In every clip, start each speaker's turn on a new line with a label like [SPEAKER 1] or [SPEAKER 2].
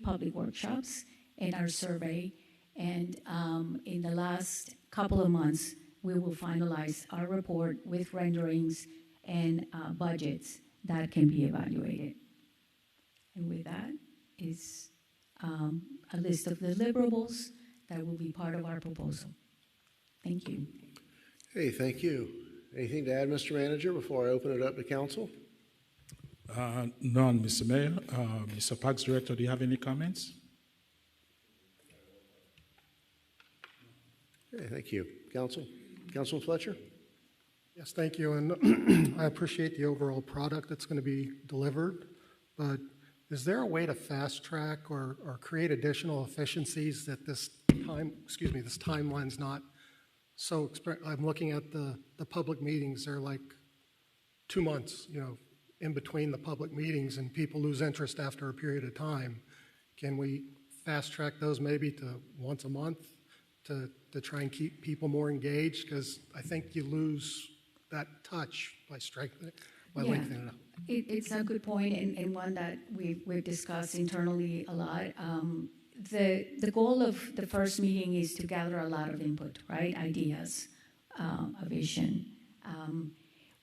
[SPEAKER 1] public workshops and our survey. And in the last couple of months, we will finalize our report with renderings and budgets that can be evaluated. And with that is a list of deliverables that will be part of our proposal. Thank you.
[SPEAKER 2] Hey, thank you. Anything to add, Mr. Manager, before I open it up to council?
[SPEAKER 3] None, Mr. Mayor. Mr. Parks Director, do you have any comments?
[SPEAKER 2] Okay, thank you. Council? Councilman Fletcher?
[SPEAKER 4] Yes, thank you, and I appreciate the overall product that's going to be delivered, but is there a way to fast track or create additional efficiencies that this timeline's not so, I'm looking at the public meetings, they're like 2 months, in between the public meetings, and people lose interest after a period of time. Can we fast track those maybe to once a month to try and keep people more engaged? Because I think you lose that touch by lengthening it up.
[SPEAKER 1] It's a good point, and one that we've discussed internally a lot. The goal of the first meeting is to gather a lot of input, right? Ideas, a vision.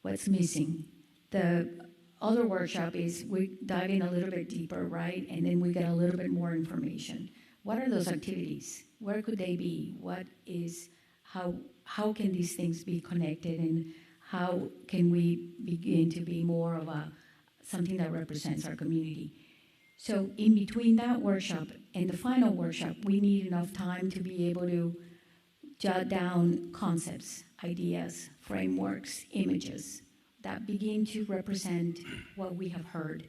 [SPEAKER 1] What's missing? The other workshop is we dive in a little bit deeper, right? And then we get a little bit more information. What are those activities? Where could they be? How can these things be connected, and how can we begin to be more of something that represents our community? So in between that workshop and the final workshop, we need enough time to be able to jot down concepts, ideas, frameworks, images that begin to represent what we have heard.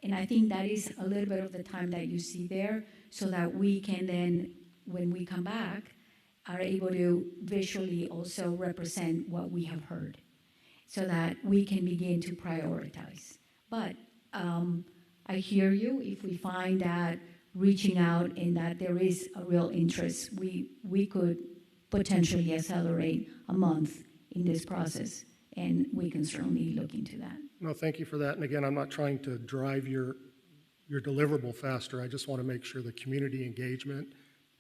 [SPEAKER 1] And I think that is a little bit of the time that you see there, so that we can then, when we come back, are able to visually also represent what we have heard, so that we can begin to prioritize. But I hear you. If we find that reaching out and that there is a real interest, we could potentially accelerate a month in this process, and we can certainly look into that.
[SPEAKER 4] No, thank you for that. And again, I'm not trying to drive your deliverable faster. I just want to make sure the community engagement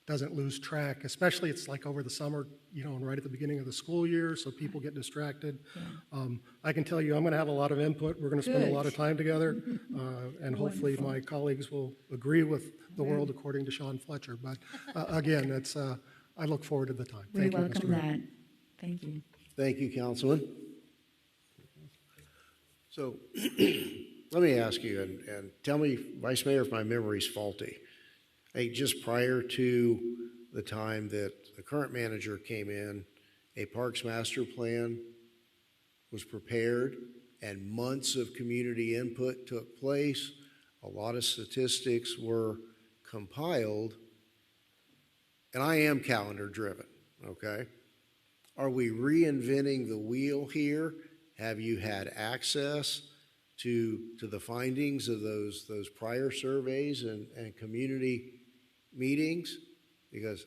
[SPEAKER 4] doesn't lose track, especially it's like over the summer, and right at the beginning of the school year, so people get distracted. Yeah. I can tell you I'm going to have a lot of input. We're going to spend a lot of time together, and hopefully my colleagues will agree with the world according to Sean Fletcher. But again, I look forward to the time.
[SPEAKER 1] We welcome that. Thank you.
[SPEAKER 2] Thank you, Councilman. So let me ask you, and tell me, Vice Mayor, if my memory's faulty. Hey, just prior to the time that the current manager came in, a Parks Master Plan was prepared and months of community input took place. A lot of statistics were compiled, and I am calendar driven, okay? Are we reinventing the wheel here? Have you had access to the findings of those prior surveys and community meetings? Because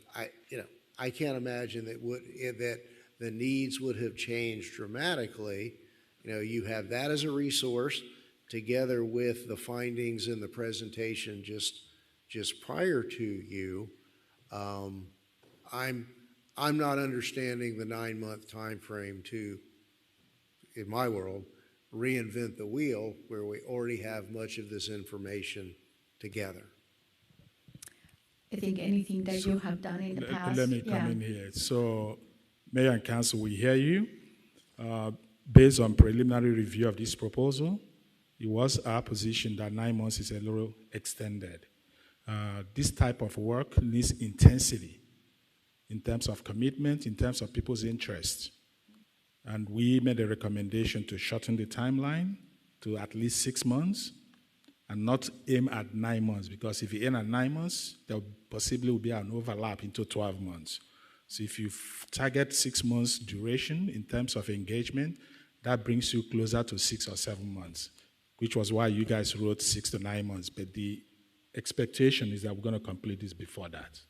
[SPEAKER 2] I can't imagine that the needs would have changed dramatically. You have that as a resource together with the findings in the presentation just prior to you. I'm not understanding the 9-month time frame to, in my world, reinvent the wheel where we already have much of this information together.
[SPEAKER 1] I think anything that you have done in the past.
[SPEAKER 3] Let me come in here. So, Mayor and Council, we hear you. Based on preliminary review of this proposal, it was our position that 9 months is a little extended. This type of work needs intensity in terms of commitment, in terms of people's interest. And we made a recommendation to shorten the timeline to at least 6 months and not aim at 9 months, because if you aim at 9 months, there possibly will be an overlap into 12 months. So if you target 6 months duration in terms of engagement, that brings you closer to 6 or 7 months, which was why you guys wrote 6 to 9 months. But the expectation is that we're going to complete this before that.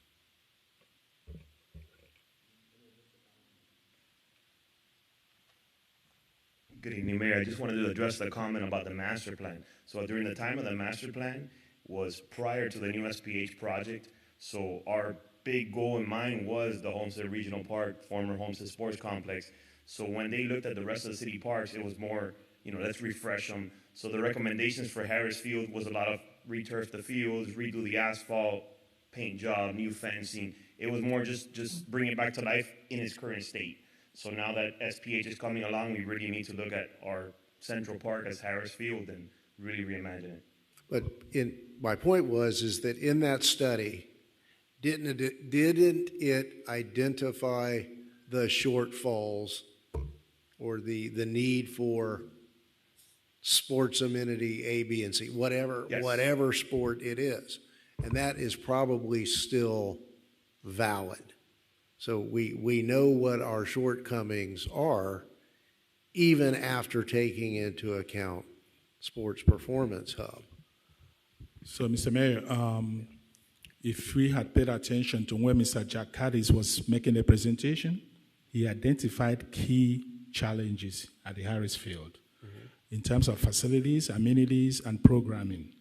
[SPEAKER 5] Good evening, Mayor. I just wanted to address the comment about the master plan. So during the time of the master plan, was prior to the new SPH project. So our big goal in mind was the Homestead Regional Park, former Homestead Sports Complex. So when they looked at the rest of the city parks, it was more, let's refresh them. So the recommendations for Harris Field was a lot of returf the fields, redo the asphalt, paint job, new fencing. It was more just bring it back to life in its current state. So now that SPH is coming along, we really need to look at our Central Park as Harris Field and really reimagine it.
[SPEAKER 2] But my point is that in that study, didn't it identify the shortfalls or the need for sports amenity A, B, and C, whatever
[SPEAKER 5] Yes.
[SPEAKER 2] whatever sport it is, and that is probably still valid. So we know what our shortcomings are, even after taking into account Sports Performance Hub.
[SPEAKER 3] So, Mr. Mayor, if we had paid attention to when Mr. Jack Cadiz was making the presentation, he identified key challenges at the Harris Field in terms of facilities, amenities, and programming.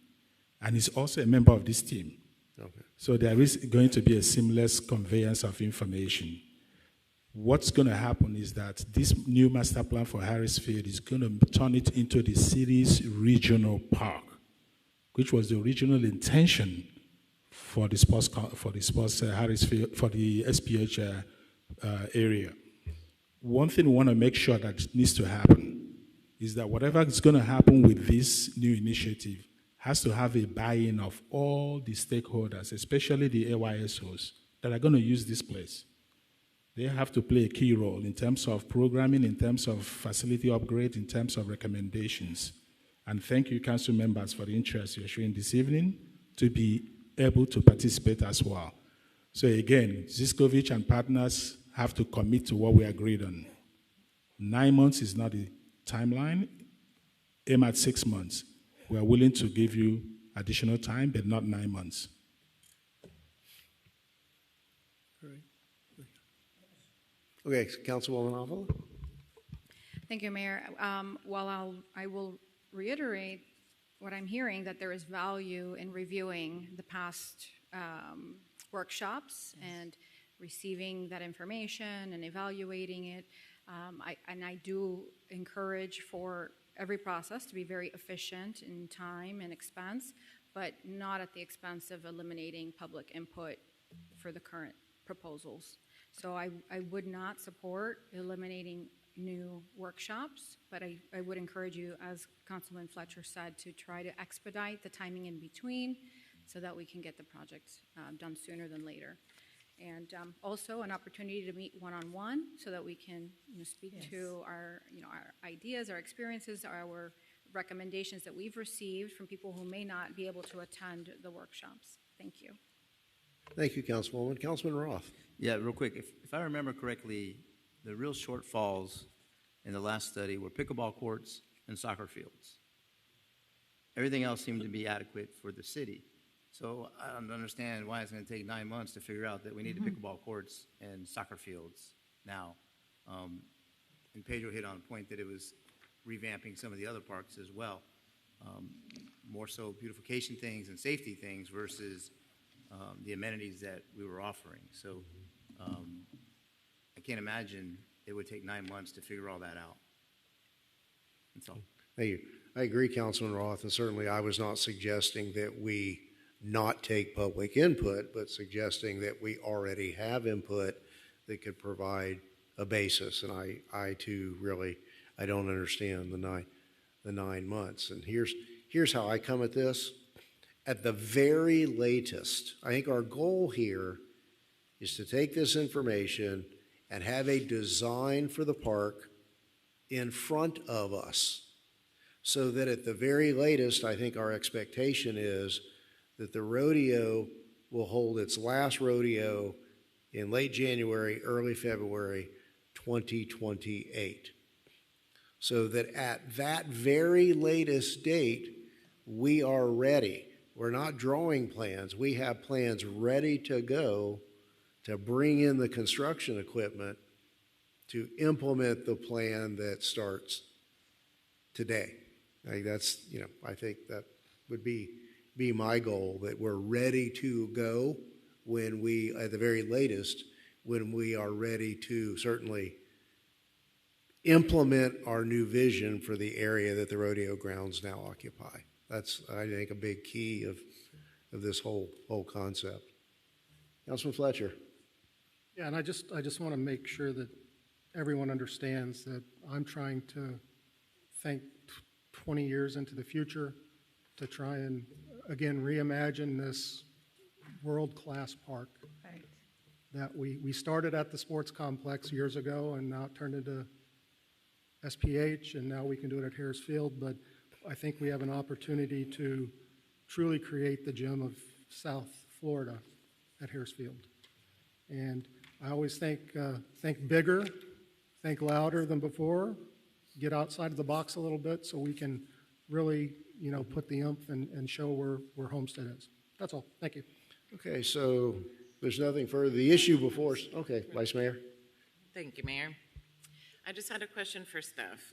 [SPEAKER 3] And he's also a member of this team.
[SPEAKER 2] Okay.
[SPEAKER 3] So there is going to be a seamless conveyance of information. What's going to happen is that this new master plan for Harris Field is going to turn it into the city's regional park, which was the original intention for the sports Harris Field, for the SPH area. One thing we want to make sure that needs to happen is that whatever is going to happen with this new initiative has to have a buy-in of all the stakeholders, especially the AYSOs that are going to use this place. They have to play a key role in terms of programming, in terms of facility upgrade, in terms of recommendations. And thank you, council members, for the interest you're showing this evening to be able to participate as well. So again, Ziskovich and partners have to commit to what we agreed on. 9 months is not the timeline. Aim at 6 months. We are willing to give you additional time, but not 9 months.
[SPEAKER 2] Okay, Councilwoman Avila?
[SPEAKER 6] Thank you, Mayor. While I will reiterate what I'm hearing, that there is value in reviewing the past workshops and receiving that information and evaluating it. I do encourage for every process to be very efficient in time and expense, but not at the expense of eliminating public input for the current proposals. So I would not support eliminating new workshops, but I would encourage you, as Councilman Fletcher said, to try to expedite the timing in between so that we can get the project done sooner than later. And also an opportunity to meet one-on-one so that we can speak to our, our ideas, our experiences, our recommendations that we've received from people who may not be able to attend the workshops. Thank you.
[SPEAKER 2] Thank you, Councilwoman. Councilman Roth?
[SPEAKER 7] Yeah, real quick, if I remember correctly, the real shortfalls in the last study were pickleball courts and soccer fields. Everything else seemed to be adequate for the city. So I don't understand why it's going to take 9 months to figure out that we need the pickleball courts and soccer fields now. And Pedro hit on a point that it was revamping some of the other parks as well. More so beautification things and safety things versus the amenities that we were offering. So I can't imagine it would take 9 months to figure all that out. That's all.
[SPEAKER 2] Thank you. I agree, Councilman Roth, and certainly I was not suggesting that we not take public input, but suggesting that we already have input that could provide a basis. And I too really, I don't understand the 9 months. And here's how I come at this. At the very latest, I think our goal here is to take this information and have a design for the park in front of us, so that at the very latest, I think our expectation is that the rodeo will hold its last rodeo in late January, early February 2028. So that at that very latest date, we are ready. We're not drawing plans. We have plans ready to go to bring in the construction equipment to implement the plan that starts today. I think that's, I think that would be be my goal, that we're ready to go when we, at the very latest, when we are ready to certainly implement our new vision for the area that the rodeo grounds now occupy. That's, I think, a big key of this whole concept. Councilman Fletcher.
[SPEAKER 4] Yeah, and I just want to make sure that everyone understands that I'm trying to think 20 years into the future to try and, again, reimagine this world-class park
[SPEAKER 1] Right.
[SPEAKER 4] that we started at the sports complex years ago and now it turned into SPH, and now we can do it at Harris Field, but I think we have an opportunity to truly create the gem of South Florida at Harris Field. And I always think bigger, think louder than before, get outside of the box a little bit so we can really, put the oomph and show where Homestead is. That's all. Thank you.
[SPEAKER 2] Okay, so there's nothing further. The issue before us, okay, Vice Mayor.
[SPEAKER 8] Thank you, Mayor. I just had a question for staff.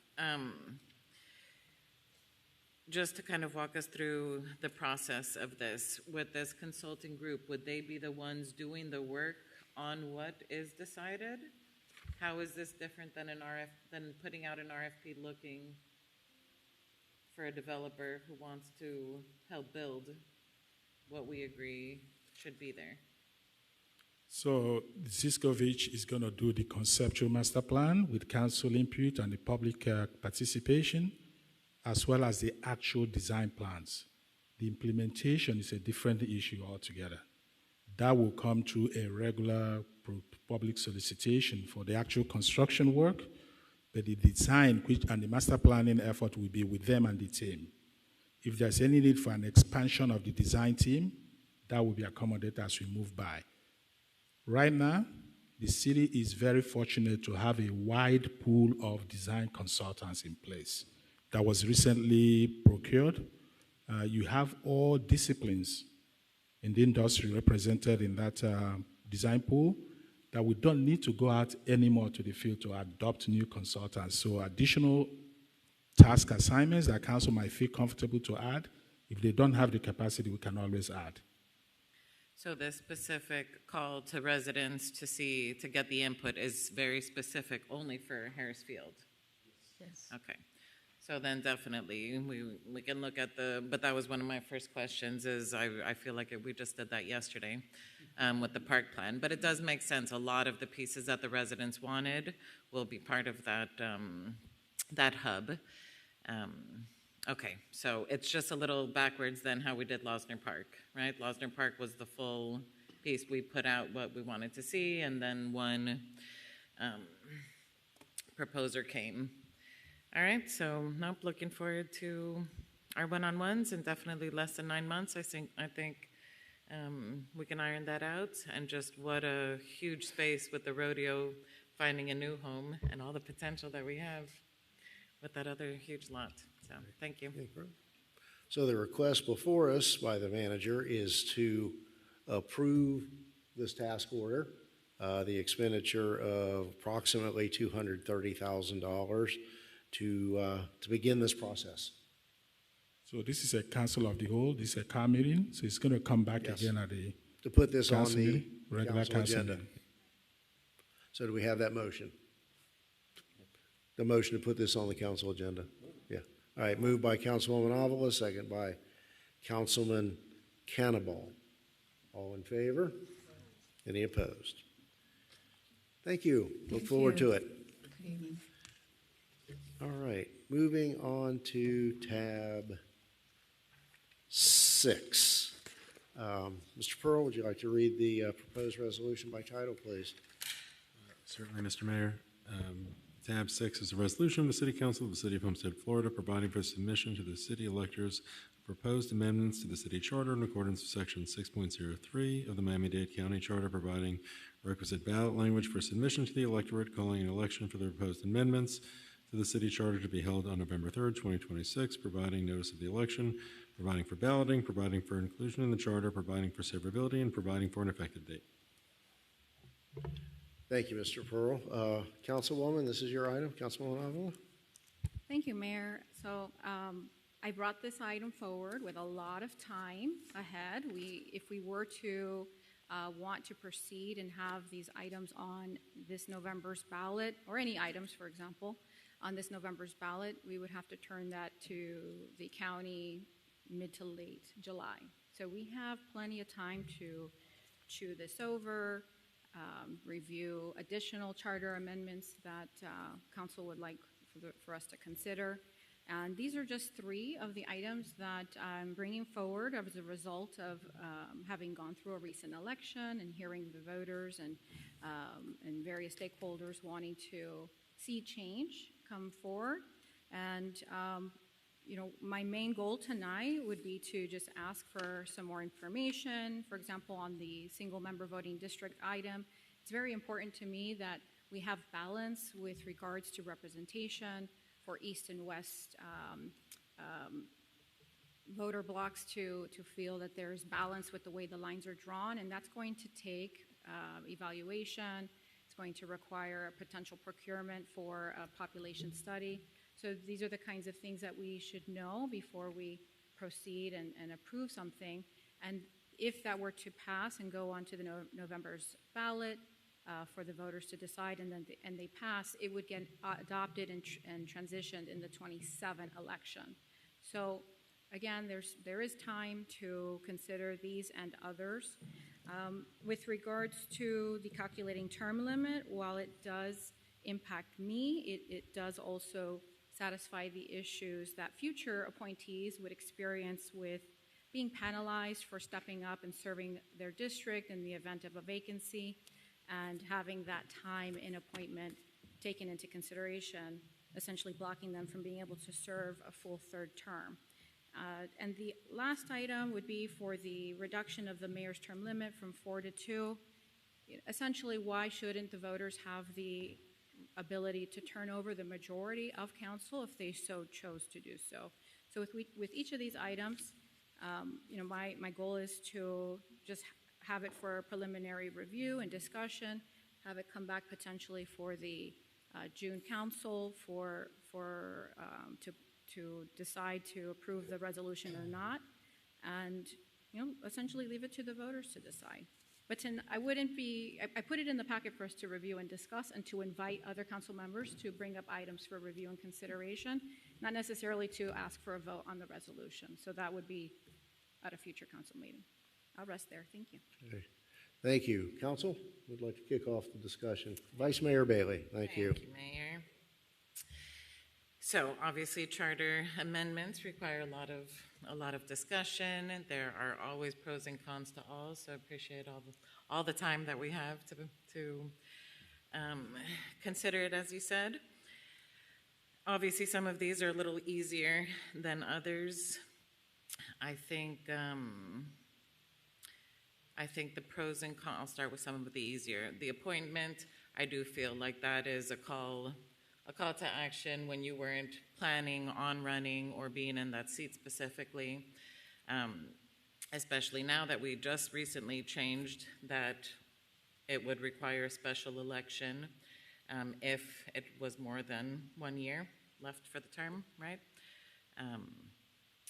[SPEAKER 8] Just to kind of walk us through the process of this, with this consulting group, would they be the ones doing the work on what is decided? How is this different than than putting out an RFP looking for a developer who wants to help build what we agree should be there?
[SPEAKER 3] So Ziskovich is going to do the conceptual master plan with council input and the public participation, as well as the actual design plans. The implementation is a different issue altogether. That will come through a regular public solicitation for the actual construction work, but the design and the master planning effort will be with them and the team. If there's any need for an expansion of the design team, that will be accommodated as we move by. Right now, the city is very fortunate to have a wide pool of design consultants in place that was recently procured. You have all disciplines in the industry represented in that design pool, that we don't need to go out anymore to the field to adopt new consultants. So additional task assignments that council might feel comfortable to add, if they don't have the capacity, we can always add.
[SPEAKER 8] So the specific call to residents to get the input is very specific only for Harris Field?
[SPEAKER 1] Yes.
[SPEAKER 8] Okay. So then definitely we can look at but that was one of my first questions is I feel like we just did that yesterday with the park plan, but it does make sense. A lot of the pieces that the residents wanted will be part of that hub. Okay, so it's just a little backwards than how we did Losner Park, right? Losner Park was the full piece. We put out what we wanted to see, and then one proposer came. All right, so nope, looking forward to our one-on-ones, and definitely less than 9 months. I think we can iron that out, and just what a huge space with the rodeo finding a new home and all the potential that we have with that other huge lot. So, thank you.
[SPEAKER 2] So the request before us by the manager is to approve this task order, the expenditure of approximately $230,000 to begin this process.
[SPEAKER 3] So this is a council of the whole, this is a CAR meeting, so it's going to come back
[SPEAKER 2] Yes.
[SPEAKER 3] again at the
[SPEAKER 2] To put this on
[SPEAKER 3] council
[SPEAKER 2] the
[SPEAKER 3] meeting, regular
[SPEAKER 2] council
[SPEAKER 3] council
[SPEAKER 2] agenda.
[SPEAKER 3] meeting.
[SPEAKER 2] So do we have that motion? The motion to put this on the council agenda? Yeah. All right, moved by Councilwoman Avila, second by Councilman Cannibal. All in favor? Any opposed? Thank you. Look
[SPEAKER 1] Thank
[SPEAKER 2] forward
[SPEAKER 1] you.
[SPEAKER 2] to it.
[SPEAKER 1] Good evening.
[SPEAKER 2] All right, moving on to tab 6. Mr. Pearl, would you like to read the proposed resolution by title, please?
[SPEAKER 9] Certainly, Mr. Mayor. Tab 6 is a resolution of the City Council of the City of Homestead, Florida, providing for submission to the city electors of proposed amendments to the city charter in accordance with Section 6.03 of the Miami-Dade County Charter, providing requisite ballot language for submission to the electorate, calling an election for the proposed amendments to the city charter to be held on November 3rd, 2026, providing notice of the election, providing for balloting, providing for inclusion in the charter, providing for severability, and providing for an effective date.
[SPEAKER 2] Thank you, Mr. Pearl. Councilwoman, this is your item. Councilwoman Avila?
[SPEAKER 6] Thank you, Mayor. So I I brought this item forward with a lot of time ahead. If we were to want to proceed and have these items on this November's ballot, or any items, for example, on this November's ballot, we would have to turn that to the county mid to late July. So we have plenty of time to chew this over, review additional charter amendments that council would like for us to consider. And these are just 3 of the items that I'm bringing forward as a result of having gone through a recent election and hearing the voters and various stakeholders wanting to see change come forward. And my main goal tonight would be to just ask for some more information. For example, on the single member voting district item, it's very important to me that we have balance with regards to representation for East and West voter blocks to feel that there's balance with the way the lines are drawn, and that's going to take evaluation. It's going to require a potential procurement for a population study. So these are the kinds of things that we should know before we proceed and approve something. And if that were to pass and go on to the November's ballot for the voters to decide, and they pass, it would get adopted and transitioned in the 27 election. So again, there is time to consider these and others. With regards to the calculating term limit, while it does impact me, it does also satisfy the issues that future appointees would experience with being penalized for stepping up and serving their district in the event of a vacancy, and having that time in appointment taken into consideration, essentially blocking them from being able to serve a full 3rd term. And the last item would be for the reduction of the mayor's term limit from 4 to 2. Essentially, why shouldn't the voters have the ability to turn over the majority of council if they so chose to do so? So with each of these items, my goal is to just have it for a preliminary review and discussion, have it come back potentially for the June council to decide to approve the resolution or not, and essentially leave it to the voters to decide. But I put it in the packet for us to review and discuss, and to invite other council members to bring up items for review and consideration, not necessarily to ask for a vote on the resolution. So that would be at a future council meeting. I'll rest there. Thank you.
[SPEAKER 2] Okay. Thank you. Council, we'd like to kick off the discussion. Vice Mayor Bailey, thank you.
[SPEAKER 8] Thank you, Mayor. So obviously, charter amendments require a lot of discussion. There are always pros and cons to all, so I appreciate all the time that we have to consider it, as you said. Obviously, some of these are a little easier than others. I think the pros and cons, I'll start with some of the easier. The appointment, I do feel like that is a call to action when you weren't planning on running or being in that seat specifically, especially now that we just recently changed that it would require a special election if it was more than 1 year left for the term, right?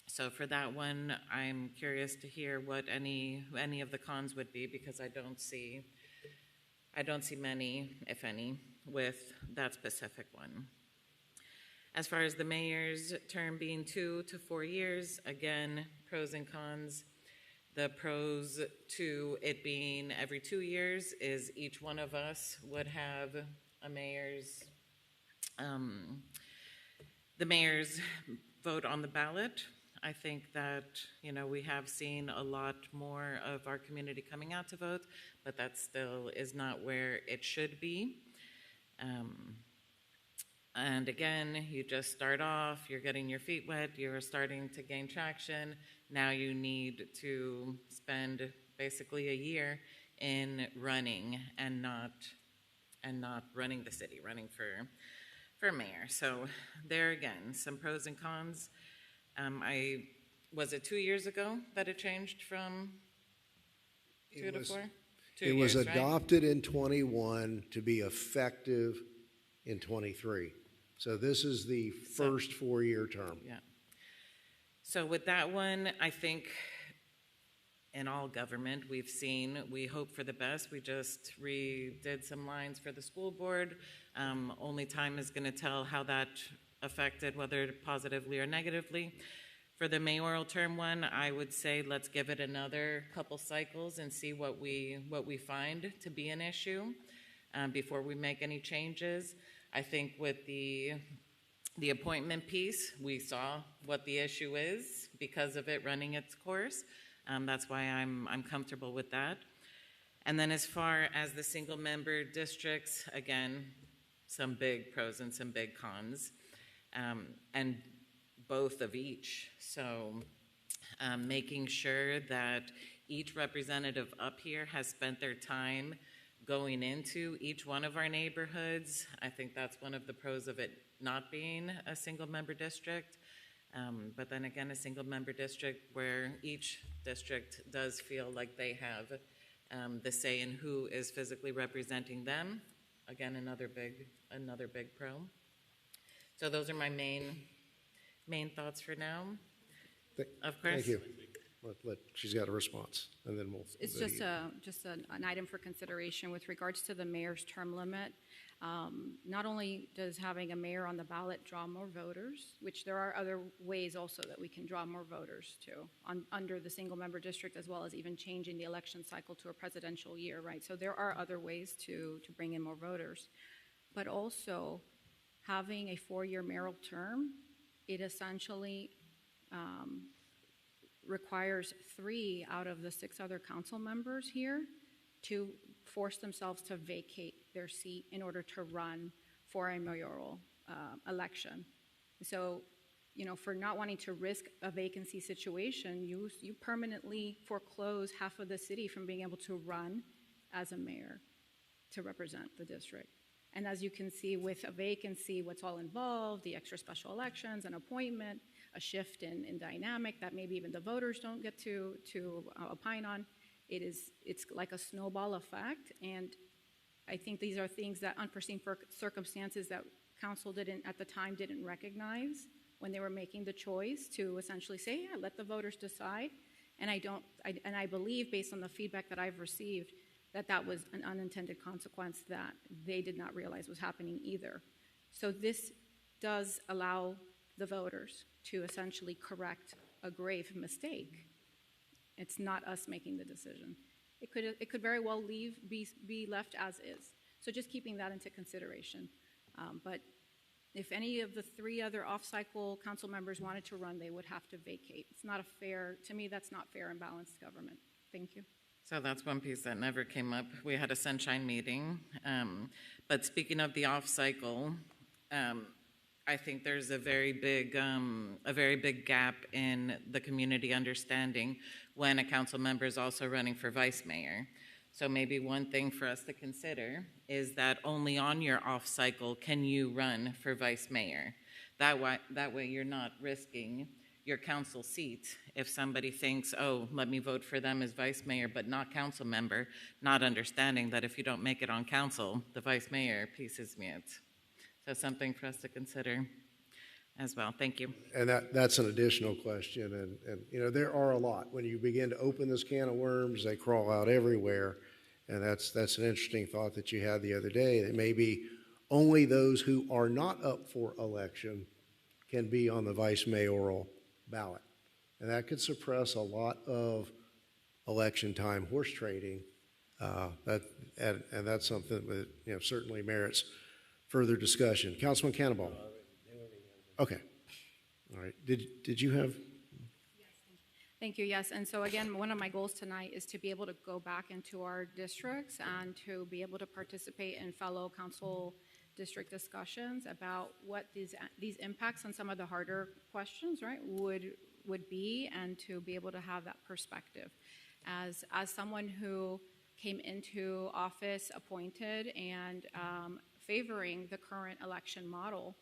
[SPEAKER 8] So for that one, I'm curious to hear what any of the cons would be, because I don't see many, if any, with that specific one. As far as the mayor's term being 2 to 4 years, again, pros and cons. The pros to it being every 2 years is each one of us would have a the mayor's vote on the ballot. I think that, we have seen a lot more of our community coming out to vote, but that still is not where it should be. And again, you just start off, you're getting your feet wet, you're starting to gain traction. Now you need to spend basically a year in running and not running the city, running for mayor. So there again, some pros and cons. Was it 2 years ago that it changed from 2 to 4?
[SPEAKER 2] It was adopted in 21 to be effective in 23. So this is the first 4-year term.
[SPEAKER 8] Yeah. So with that one, I think in all government, we hope for the best. We just redid some lines for the school board. Only time is going to tell how that affected, whether positively or negatively. For the mayoral term one, I would say let's give it another couple cycles and see what we find to be an issue before we make any changes. I think with the appointment piece, we saw what the issue is because of it running its course. That's why I'm comfortable with that. And then as far as the single member districts, again, some big pros and some big cons, and both of each. So making sure that each representative up here has spent their time going into each one of our neighborhoods. I think that's one of the pros of it not being a single member district. But then again, a single member district where each district does feel like they have the say in who is physically representing them. Again, another big pro. So those are my main thoughts for now. Of course.
[SPEAKER 2] Thank you. She's got a response, and then we'll.
[SPEAKER 6] It's
[SPEAKER 2] go to
[SPEAKER 6] just
[SPEAKER 2] you.
[SPEAKER 6] an item for consideration with regards to the mayor's term limit. Not only does having a mayor on the ballot draw more voters, which there are other ways also that we can draw more voters to under the single member district, as well as even changing the election cycle to a presidential year, right? So there are other ways to bring in more voters. But also having a 4-year mayoral term, it essentially requires 3 out of the 6 other council members here to force themselves to vacate their seat in order to run for a mayoral election. So, for not wanting to risk a vacancy situation, you permanently foreclose half of the city from being able to run as a mayor to represent the district. And as you can see with a vacancy, what's all involved, the extra special elections, an appointment, a shift in dynamic that maybe even the voters don't get to opine on, it's like a snowball effect. And I think these are things that unforeseen circumstances that council at the time didn't recognize when they were making the choice to essentially say, yeah, let the voters decide. And I believe, based on the feedback that I've received, that was an unintended consequence that they did not realize was happening either. So this does allow the voters to essentially correct a grave mistake. It's not us making the decision. It could very well be left as is. So just keeping that into consideration. But if any of the 3 other off-cycle council members wanted to run, they would have to vacate. It's not to me, that's not fair and balanced government. Thank you.
[SPEAKER 8] So that's one piece that never came up. We had a sunshine meeting. But speaking of the off-cycle, I think there's a very big gap in the community understanding when a council member is also running for vice mayor. So maybe one thing for us to consider is that only on your off-cycle can you run for vice mayor. That way you're not risking your council seat if somebody thinks, oh, let me vote for them as vice mayor, but not council member, not understanding that if you don't make it on council, the vice mayor piece is mute. So something for us to consider as well. Thank you.
[SPEAKER 2] And that's an additional question. And there are a lot. When you begin to open this can of worms, they crawl out everywhere. And that's an interesting thought that you had the other day, that maybe only those who are not up for election can be on the vice mayoral ballot. And that could suppress a lot of election time horse trading. And that's something that certainly merits further discussion. Councilman Cannonball. Okay. All right. Did you have?
[SPEAKER 6] Thank you. Yes. And so again, one of my goals tonight is to be able to go back into our districts and to be able to participate in fellow council district discussions about what these impacts on some of the harder questions, right, would be, and to be able to have that perspective. As someone who came into office appointed and favoring the current election model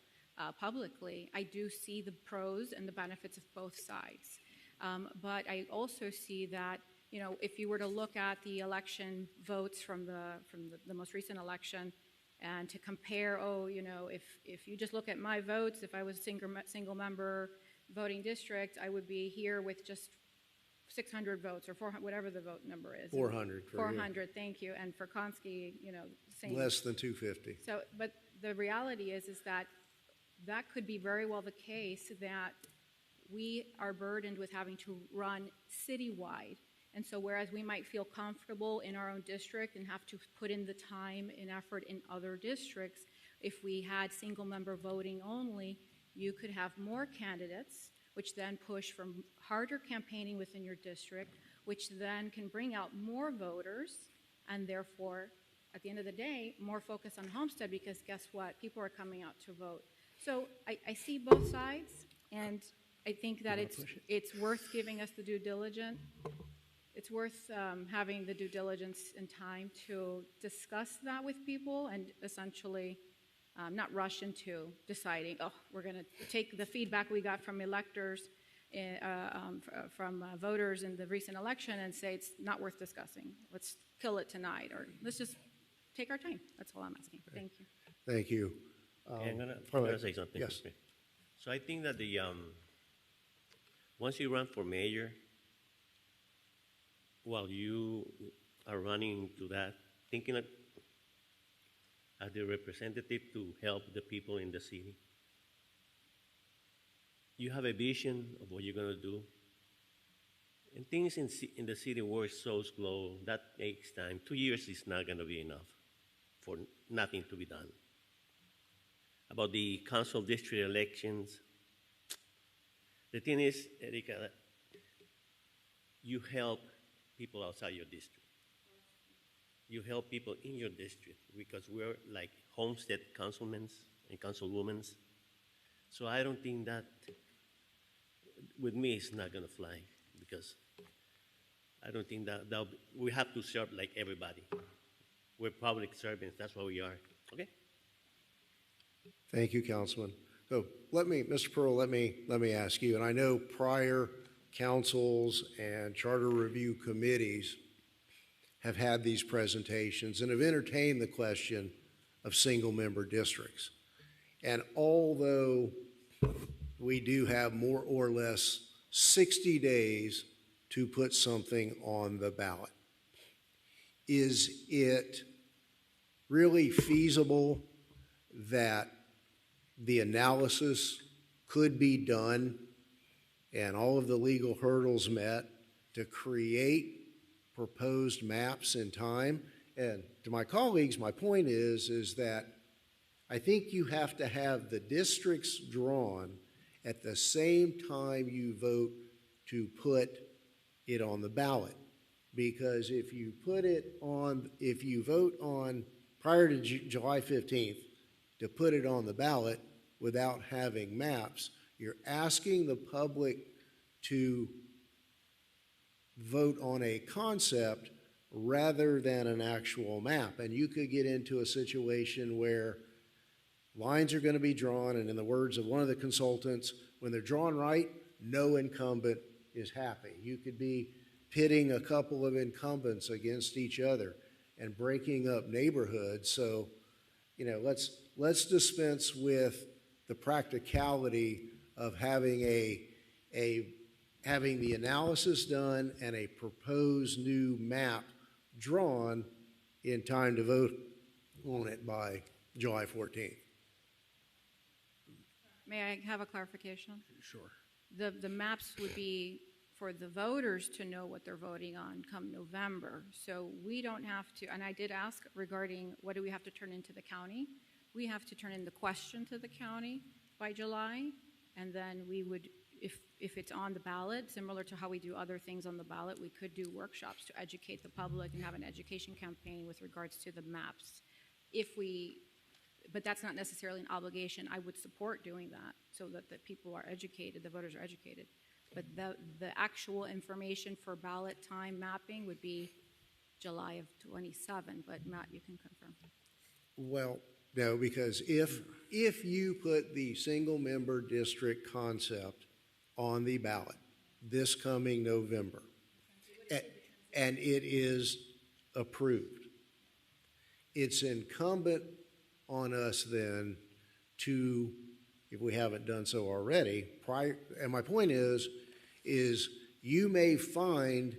[SPEAKER 6] publicly, I do see the pros and the benefits of both sides. But I also see that, if you were to look at the election votes from the most recent election and to compare, if you just look at my votes, if I was a single member, voting district, I would be here with just 600 votes or 400, whatever the vote number is.
[SPEAKER 2] 400 for you.
[SPEAKER 6] 400, thank you. And for Konski, same.
[SPEAKER 2] Less than 250.
[SPEAKER 6] So, but the reality is that that could be very well the case, that we are burdened with having to run citywide. And so whereas we might feel comfortable in our own district and have to put in the time and effort in other districts, if we had single member voting only, you could have more candidates, which then push for harder campaigning within your district, which then can bring out more voters, and therefore, at the end of the day, more focus on Homestead, because guess what? People are coming out to vote. So I see both sides, and I think that it's worth giving us the due diligence. It's worth having the due diligence and time to discuss that with people and essentially not rush into deciding, oh, we're going to take the feedback we got from electors, from voters in the recent election and say it's not worth discussing. Let's kill it tonight, or let's just take our time. That's all I'm asking. Thank you.
[SPEAKER 2] Thank you.
[SPEAKER 10] I'm gonna say something.
[SPEAKER 2] Yes.
[SPEAKER 10] So I think that once you run for mayor, while you are running to that, thinking as the representative to help the people in the city, you have a vision of what you're going to do. And things in the city work so slow, that takes time. 2 years is not going to be enough for nothing to be done. About the council district elections, the thing is, Erika, you help people outside your district. You help people in your district because we're like Homestead councilmen and councilwomen. So I don't think that, with me, it's not going to fly because I don't think that we have to serve like everybody. We're public servants. That's what we are. Okay?
[SPEAKER 2] Thank you, Councilman. So Mr. Pearl, let me ask you, and I know prior councils and charter review committees have had these presentations and have entertained the question of single-member districts. And although we do have more or less 60 days to put something on the ballot, is it really feasible that the analysis could be done and all of the legal hurdles met to create proposed maps in time? And to my colleagues, my point is that I think you have to have the districts drawn at the same time you vote to put it on the ballot. Because if you vote on prior to July 15th to put it on the ballot without having maps, you're asking the public to vote on a concept rather than an actual map. And you could get into a situation where lines are going to be drawn, and in the words of one of the consultants, when they're drawn right, no incumbent is happy. You could be pitting a couple of incumbents against each other and breaking up neighborhoods. So, let's dispense with the practicality of having having the analysis done and a proposed new map drawn in time to vote on it by July 14th.
[SPEAKER 6] May I have a clarification?
[SPEAKER 2] Sure.
[SPEAKER 6] The maps would be for the voters to know what they're voting on come November. So we don't have to, and I did ask regarding what do we have to turn into the county. We have to turn in the question to the county by July, and then we would, if it's on the ballot, similar to how we do other things on the ballot, we could do workshops to educate the public and have an education campaign with regards to the maps. But that's not necessarily an obligation. I would support doing that so that the people are educated, the voters are educated. But the actual information for ballot time mapping would be July of 27, but Matt, you can confirm.
[SPEAKER 2] Well, no, because if you put the single-member district concept on the ballot this coming November, and it is approved, it's incumbent on us then to if we haven't done so already, and my point is you may find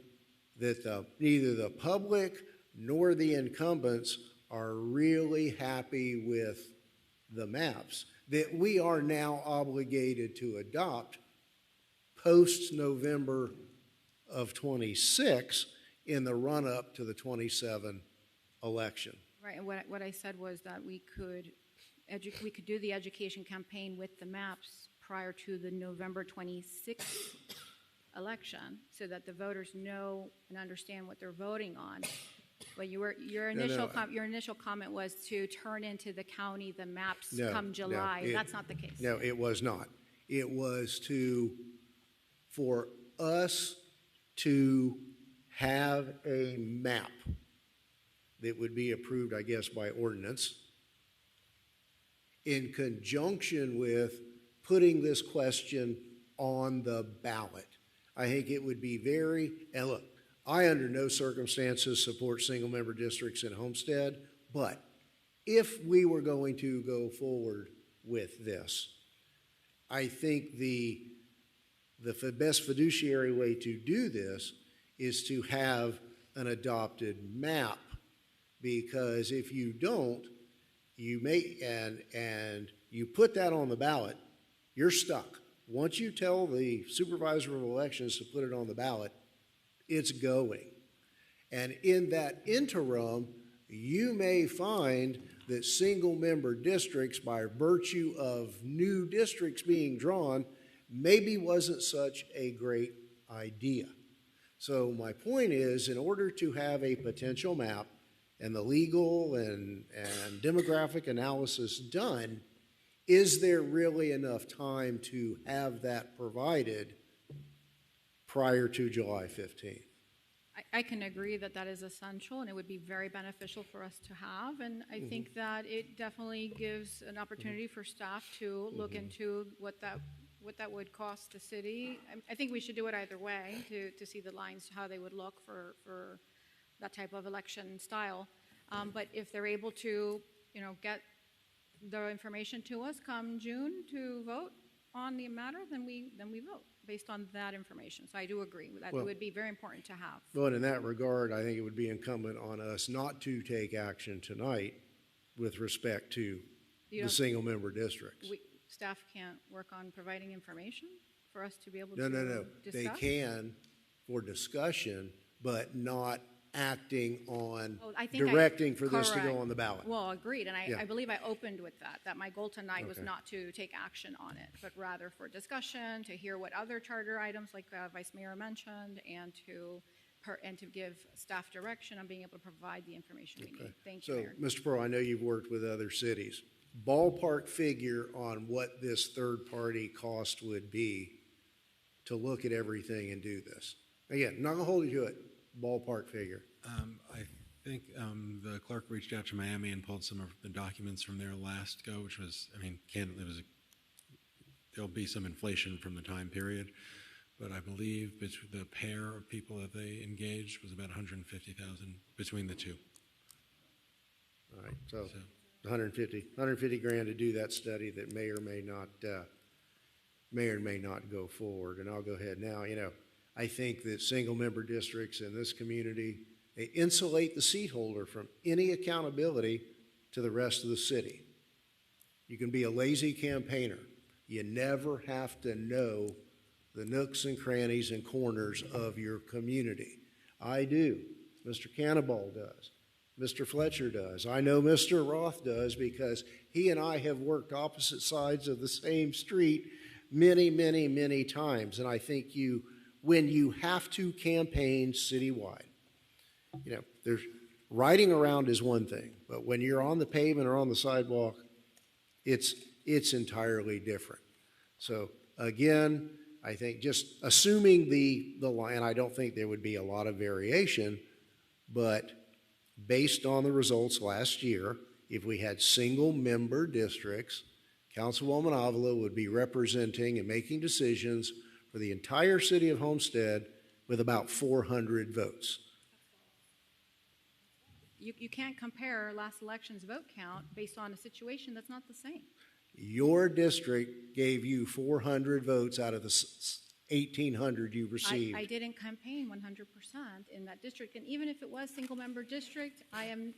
[SPEAKER 2] that neither the public nor the incumbents are really happy with the maps that we are now obligated to adopt post-November of 26 in the run-up to the 27 election.
[SPEAKER 6] Right, and what I said was that we could do the education campaign with the maps prior to the November 26th election, so that the voters know and understand what they're voting on. But your initial comment was to turn into the county the maps come July. That's not the case.
[SPEAKER 2] No, it was not. It was for us to have a map that would be approved, I guess, by ordinance in conjunction with putting this question on the ballot. I think it would be and look, I under no circumstances support single-member districts in Homestead, but if we were going to go forward with this, I think the best fiduciary way to do this is to have an adopted map, because if you don't, you may, and you put that on the ballot, you're stuck. Once you tell the supervisor of elections to put it on the ballot, it's going. And in that interim, you may find that single-member districts, by virtue of new districts being drawn, maybe wasn't such a great idea. So my point is, in order to have a potential map and the legal and demographic analysis done, is there really enough time to have that provided prior to July 15th?
[SPEAKER 6] I can agree that that is essential, and it would be very beneficial for us to have. And I think that it definitely gives an opportunity for staff to look into what that would cost the city. I think we should do it either way to see the lines, how they would look for that type of election style. But if they're able to, get the information to us come June to vote on the matter, then we vote based on that information. So I do agree that it would be very important to have.
[SPEAKER 2] Well, in that regard, I think it would be incumbent on us not to take action tonight with respect to the single-member districts.
[SPEAKER 6] Staff can't work on providing information for us to be able
[SPEAKER 2] No.
[SPEAKER 6] to discuss?
[SPEAKER 2] They can for discussion, but not acting on directing for this to go on the ballot.
[SPEAKER 6] Well, agreed, and I believe I opened with that my goal tonight was not to take action on it, but rather for discussion, to hear what other charter items, like Vice Mayor mentioned, and to give staff direction on being able to provide the information we need. Thank you, Mayor.
[SPEAKER 2] So, Mr. Pearl, I know you've worked with other cities. Ballpark figure on what this third-party cost would be to look at everything and do this. Again, not going to hold you to it. Ballpark figure.
[SPEAKER 9] I think the clerk reached out to Miami and pulled some of the documents from their last go, which was, candidly, there'll be some inflation from the time period, but I believe the pair of people that they engaged was about $150,000 between the two.
[SPEAKER 2] All right, so 150 grand to do that study that may or may not go forward. And I'll go ahead now. I think that single-member districts in this community, they insulate the seat holder from any accountability to the rest of the city. You can be a lazy campaigner. You never have to know the nooks and crannies and corners of your community. I do. Mr. Cannibal does. Mr. Fletcher does. I know Mr. Roth does, because he and I have worked opposite sides of the same street many, many, many times. And I think when you have to campaign citywide, there's riding around is one thing, but when you're on the pavement or on the sidewalk, it's entirely different. So again, I think just assuming the line, I don't think there would be a lot of variation, but based on the results last year, if we had single-member districts, Councilwoman Avila would be representing and making decisions for the entire city of Homestead with about 400 votes.
[SPEAKER 6] You can't compare last election's vote count based on a situation that's not the same.
[SPEAKER 2] Your district gave you 400 votes out of the 1,800 you received.
[SPEAKER 6] I didn't campaign 100% in that district, and even if it was single-member district, I am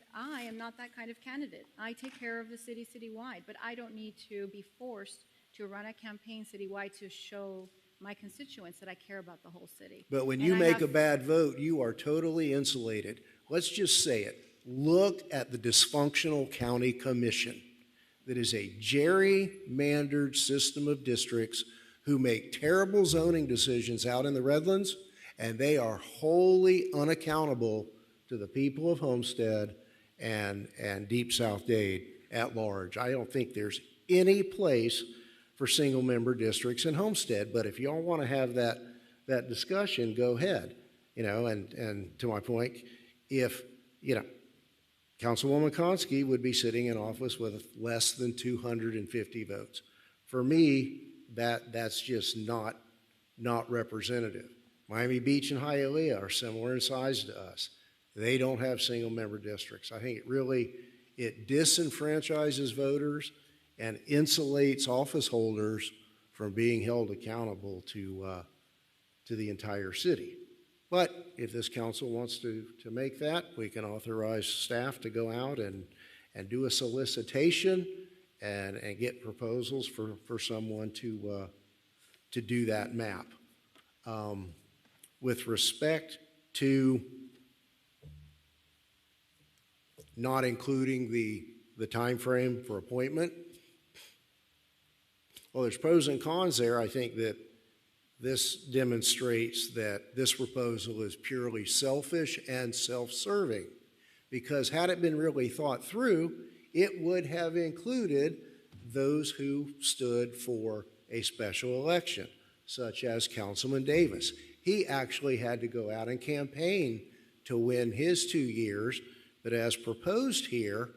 [SPEAKER 6] not that kind of candidate. I take care of the city citywide, but I don't need to be forced to run a campaign citywide to show my constituents that I care about the whole city.
[SPEAKER 2] But when
[SPEAKER 6] And
[SPEAKER 2] you
[SPEAKER 6] I
[SPEAKER 2] make
[SPEAKER 6] have-
[SPEAKER 2] a bad vote, you are totally insulated. Let's just say it. Look at the dysfunctional county commission that is a gerrymandered system of districts who make terrible zoning decisions out in the Redlands, and they are wholly unaccountable to the people of Homestead and Deep South Dade at large. I don't think there's any place for single-member districts in Homestead, but if y'all want to have that discussion, go ahead. And to my point, if, Councilwoman Konski would be sitting in office with less than 250 votes. For me, that's just not representative. Miami Beach and Hialeah are similar in size to us. They don't have single-member districts. I think it disenfranchises voters and insulates office holders from being held accountable to the entire city. But if this council wants to make that, we can authorize staff to go out and do a solicitation and get proposals for someone to do that map. With respect to not including the time frame for appointment, well, there's pros and cons there. I think that this demonstrates that this proposal is purely selfish and self-serving, because had it been really thought through, it would have included those who stood for a special election, such as Councilman Davis. He actually had to go out and campaign to win his 2 years, but as proposed here,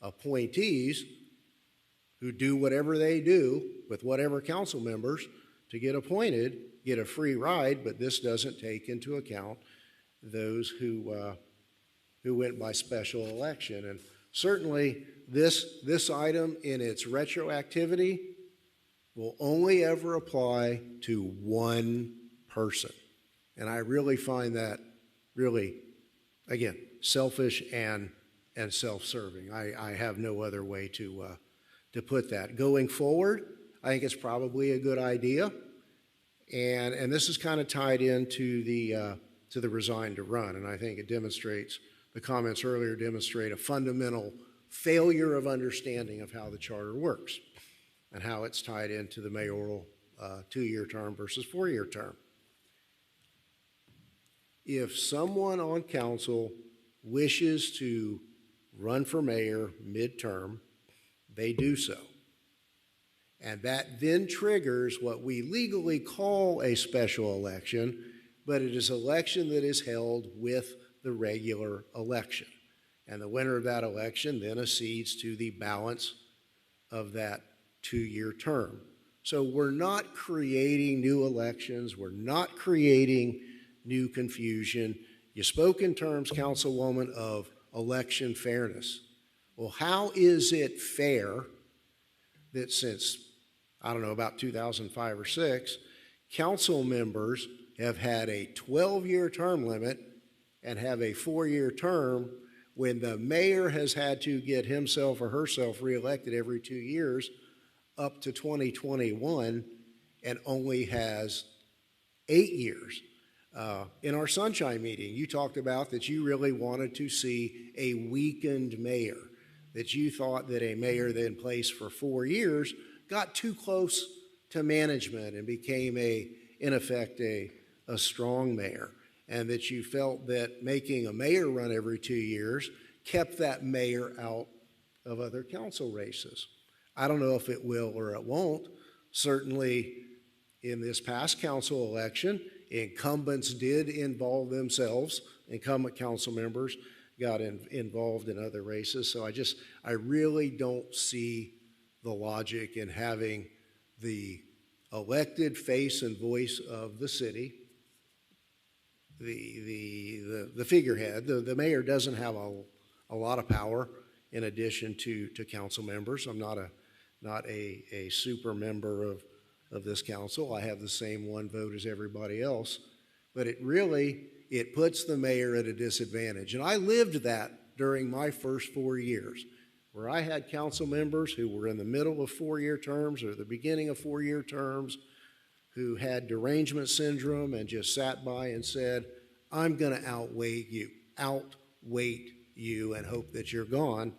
[SPEAKER 2] appointees who do whatever they do with whatever council members to get appointed get a free ride, but this doesn't take into account those who went by special election. And certainly this item in its retroactivity will only ever apply to one person. And I really find that really, again, selfish and self-serving. I have no other way to put that. Going forward, I think it's probably a good idea. And this is kind of tied into the resign to run. And I think it demonstrates, the comments earlier demonstrate a fundamental failure of understanding of how the charter works and how it's tied into the mayoral 2-year term versus 4-year term. If someone on council wishes to run for mayor midterm, they do so. And that then triggers what we legally call a special election, but it is an election that is held with the regular election. And the winner of that election then accedes to the balance of that 2-year term. So we're not creating new elections. We're not creating new confusion. You spoke in terms, Councilwoman, of election fairness. Well, how is it fair that since, I don't know, about 2005 or 6, council members have had a 12-year term limit and have a 4-year term when the mayor has had to get himself or herself reelected every 2 years up to 2021 and only has 8 years. In our Sunshine meeting, you talked about that you really wanted to see a weakened mayor, that you thought that a mayor that in place for 4 years got too close to management and became in effect, a strong mayor, and that you felt that making a mayor run every 2 years kept that mayor out of other council races. I don't know if it will or it won't. Certainly in this past council election, incumbents did involve themselves. Incumbent council members got involved in other races. So I really don't see the logic in having the elected face and voice of the city, the figurehead. The mayor doesn't have a lot of power in addition to council members. I'm not a not a super member of this council. I have the same one vote as everybody else. But it puts the mayor at a disadvantage. And I lived that during my first 4 years, where I had council members who were in the middle of 4-year terms or the beginning of 4-year terms who had derangement syndrome and just sat by and said, I'm going to outweight you and hope that you're gone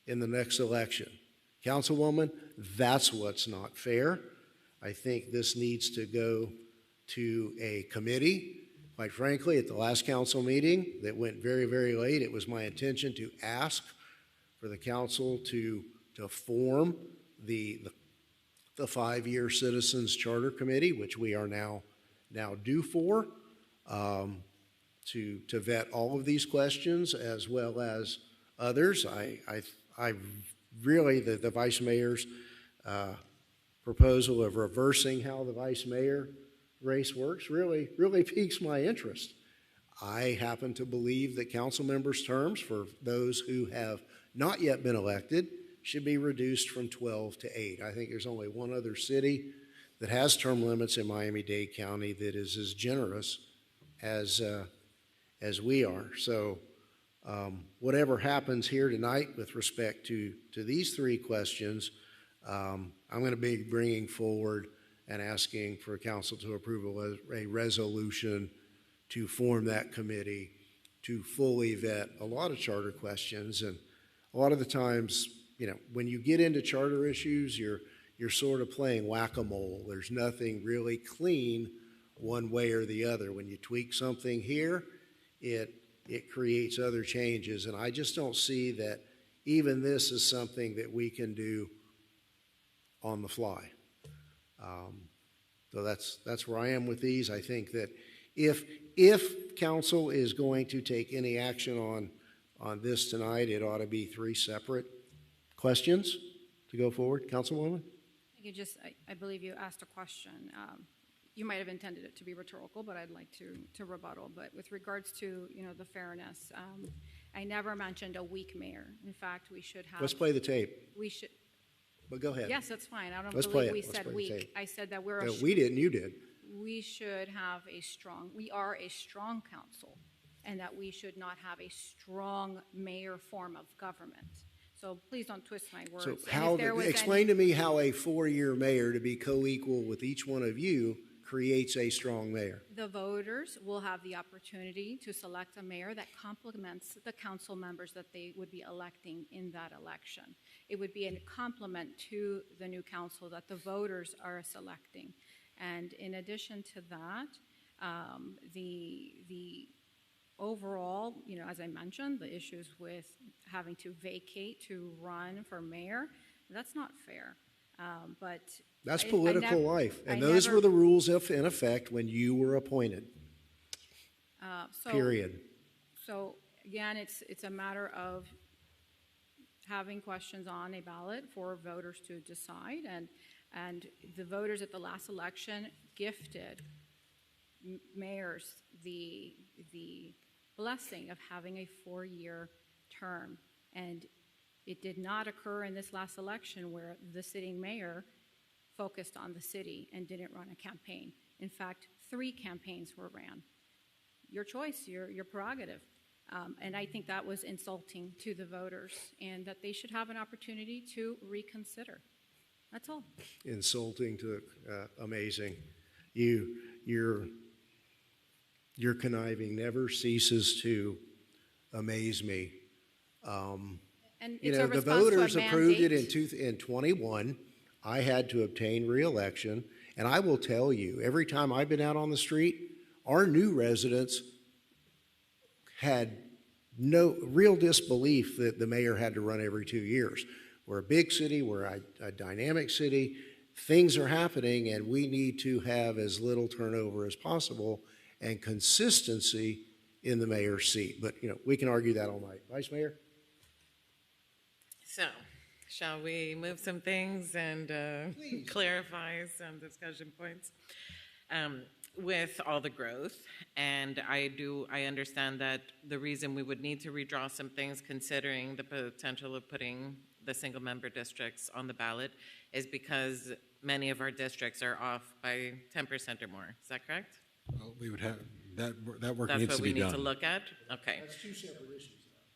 [SPEAKER 2] in the next election. Councilwoman, that's what's not fair. I think this needs to go to a committee. Quite frankly, at the last council meeting that went very, very late, it was my intention to ask for the council to form the 5-year Citizens Charter Committee, which we are now due for, to vet all of these questions as well as others. I really, the vice mayor's proposal of reversing how the vice mayor race works really piques my interest. I happen to believe that council members' terms for those who have not yet been elected should be reduced from 12 to 8. I think there's only one other city that has term limits in Miami-Dade County that is as generous as we are. So whatever happens here tonight with respect to these 3 questions, I'm going to be bringing forward and asking for council to approve a resolution to form that committee to fully vet a lot of charter questions. And a lot of the times, when you get into charter issues, you're sort of playing whack-a-mole. There's nothing really clean one way or the other. When you tweak something here, it creates other changes. And I just don't see that even this is something that we can do on the fly. So that's where I am with these. I think that if council is going to take any action on this tonight, it ought to be 3 separate questions to go forward. Councilwoman?
[SPEAKER 6] I believe you asked a question. You might have intended it to be rhetorical, but I'd like to rebuttal. But with regards to the fairness, I never mentioned a weak mayor. In fact, we should have.
[SPEAKER 2] Let's play the tape.
[SPEAKER 6] We should.
[SPEAKER 2] But go ahead.
[SPEAKER 6] Yes, that's fine. I don't
[SPEAKER 2] Let's
[SPEAKER 6] believe
[SPEAKER 2] play
[SPEAKER 6] we
[SPEAKER 2] it. Let's
[SPEAKER 6] said
[SPEAKER 2] play the
[SPEAKER 6] weak.
[SPEAKER 2] tape.
[SPEAKER 6] I said that
[SPEAKER 2] No, we didn't. You did.
[SPEAKER 6] we should have we are a strong council, and that we should not have a strong mayor form of government. So please don't twist my words.
[SPEAKER 2] So
[SPEAKER 6] And if there was
[SPEAKER 2] explain to me how a 4-year mayor to be co-equal with each one of you creates a strong mayor.
[SPEAKER 6] The voters will have the opportunity to select a mayor that complements the council members that they would be electing in that election. It would be a complement to the new council that the voters are selecting. And in addition to that, the overall, as I mentioned, the issues with having to vacate to run for mayor, that's not fair. But
[SPEAKER 2] That's political life. And those were the rules in effect when you were appointed. Period.
[SPEAKER 6] So again, it's a matter of having questions on a ballot for voters to decide. And the voters at the last election gifted mayors the blessing of having a 4-year term. And it did not occur in this last election where the sitting mayor focused on the city and didn't run a campaign. In fact, 3 campaigns were ran. Your choice, your prerogative. And I think that was insulting to the voters, and that they should have an opportunity to reconsider. That's all.
[SPEAKER 2] Insulting to amazing. Your conniving never ceases to amaze me.
[SPEAKER 6] And it's a
[SPEAKER 2] the
[SPEAKER 6] response to a
[SPEAKER 2] voters approved it
[SPEAKER 6] mandate.
[SPEAKER 2] in 21. I had to obtain re-election, and I will tell you, every time I've been out on the street, our new residents had no real disbelief that the mayor had to run every 2 years. We're a big city, we're a dynamic city, things are happening, and we need to have as little turnover as possible and consistency in the mayor's seat. But, we can argue that all night. Vice Mayor?
[SPEAKER 8] So, shall we move some things and clarify some discussion points? With all the growth, and I understand that the reason we would need to redraw some things, considering the potential of putting the single-member districts on the ballot is because many of our districts are off by 10% or more. Is that correct?
[SPEAKER 9] Well, we would have, that work
[SPEAKER 8] That's
[SPEAKER 9] needs
[SPEAKER 8] what
[SPEAKER 9] to
[SPEAKER 8] we
[SPEAKER 9] be
[SPEAKER 8] need to
[SPEAKER 9] done.
[SPEAKER 8] look at? Okay.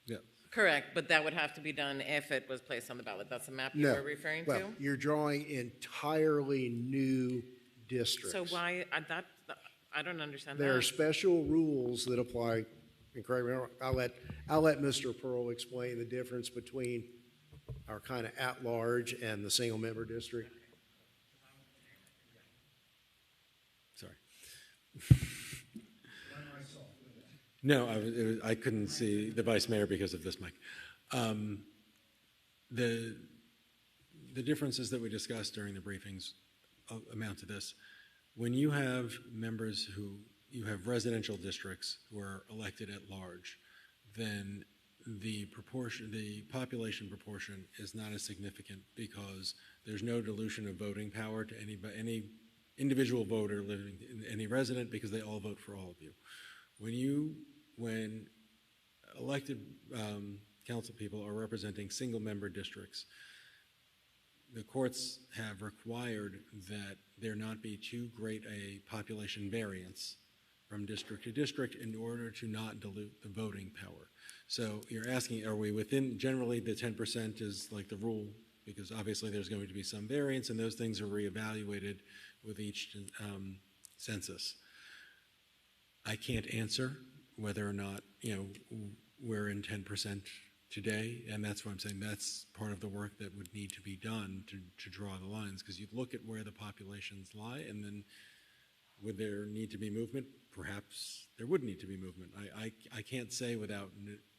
[SPEAKER 9] Yeah.
[SPEAKER 8] Correct, but that would have to be done if it was placed on the ballot. That's the map you
[SPEAKER 2] No.
[SPEAKER 8] were referring
[SPEAKER 2] Well,
[SPEAKER 8] to?
[SPEAKER 2] you're drawing entirely new districts.
[SPEAKER 8] So why, I don't understand
[SPEAKER 2] There are
[SPEAKER 8] that.
[SPEAKER 2] special rules that apply, and correct me, if I'm wrong, I'll let Mr. Pearl explain the difference between our kind of at-large and the single-member district.
[SPEAKER 9] Sorry. No, I couldn't see the vice mayor because of this mic. The differences that we discussed during the briefings amount to this. When you have members you have residential districts who are elected at large, then the population proportion is not as significant because there's no dilution of voting power to any individual voter living in any resident because they all vote for all of you. When elected council people are representing single-member districts, the courts have required that there not be too great a population variance from district to district in order to not dilute the voting power. So you're asking, are we within, generally the 10% is like the rule, because obviously there's going to be some variance and those things are reevaluated with each census. I can't answer whether or not, we're in 10% today, and that's why I'm saying that's part of the work that would need to be done to draw the lines, because you look at where the populations lie, and then would there need to be movement? Perhaps there would need to be movement. I can't say without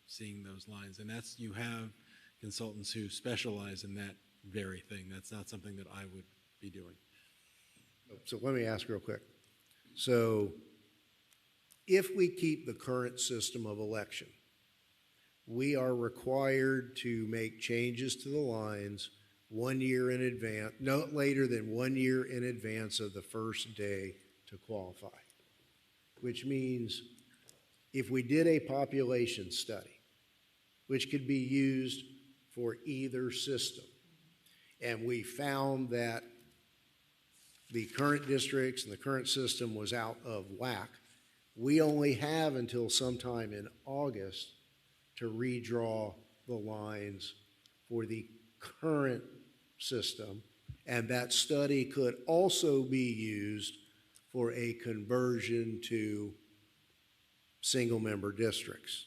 [SPEAKER 9] seeing those lines, and you have consultants who specialize in that very thing. That's not something that I would be doing.
[SPEAKER 2] So let me ask real quick. So if we keep the current system of election, we are required to make changes to the lines 1 year in advance, no later than 1 year in advance of the first day to qualify. Which means if we did a population study, which could be used for either system, and we found that the current districts and the current system was out of whack, we only have until sometime in August to redraw the lines for the current system, and that study could also be used for a conversion to single-member districts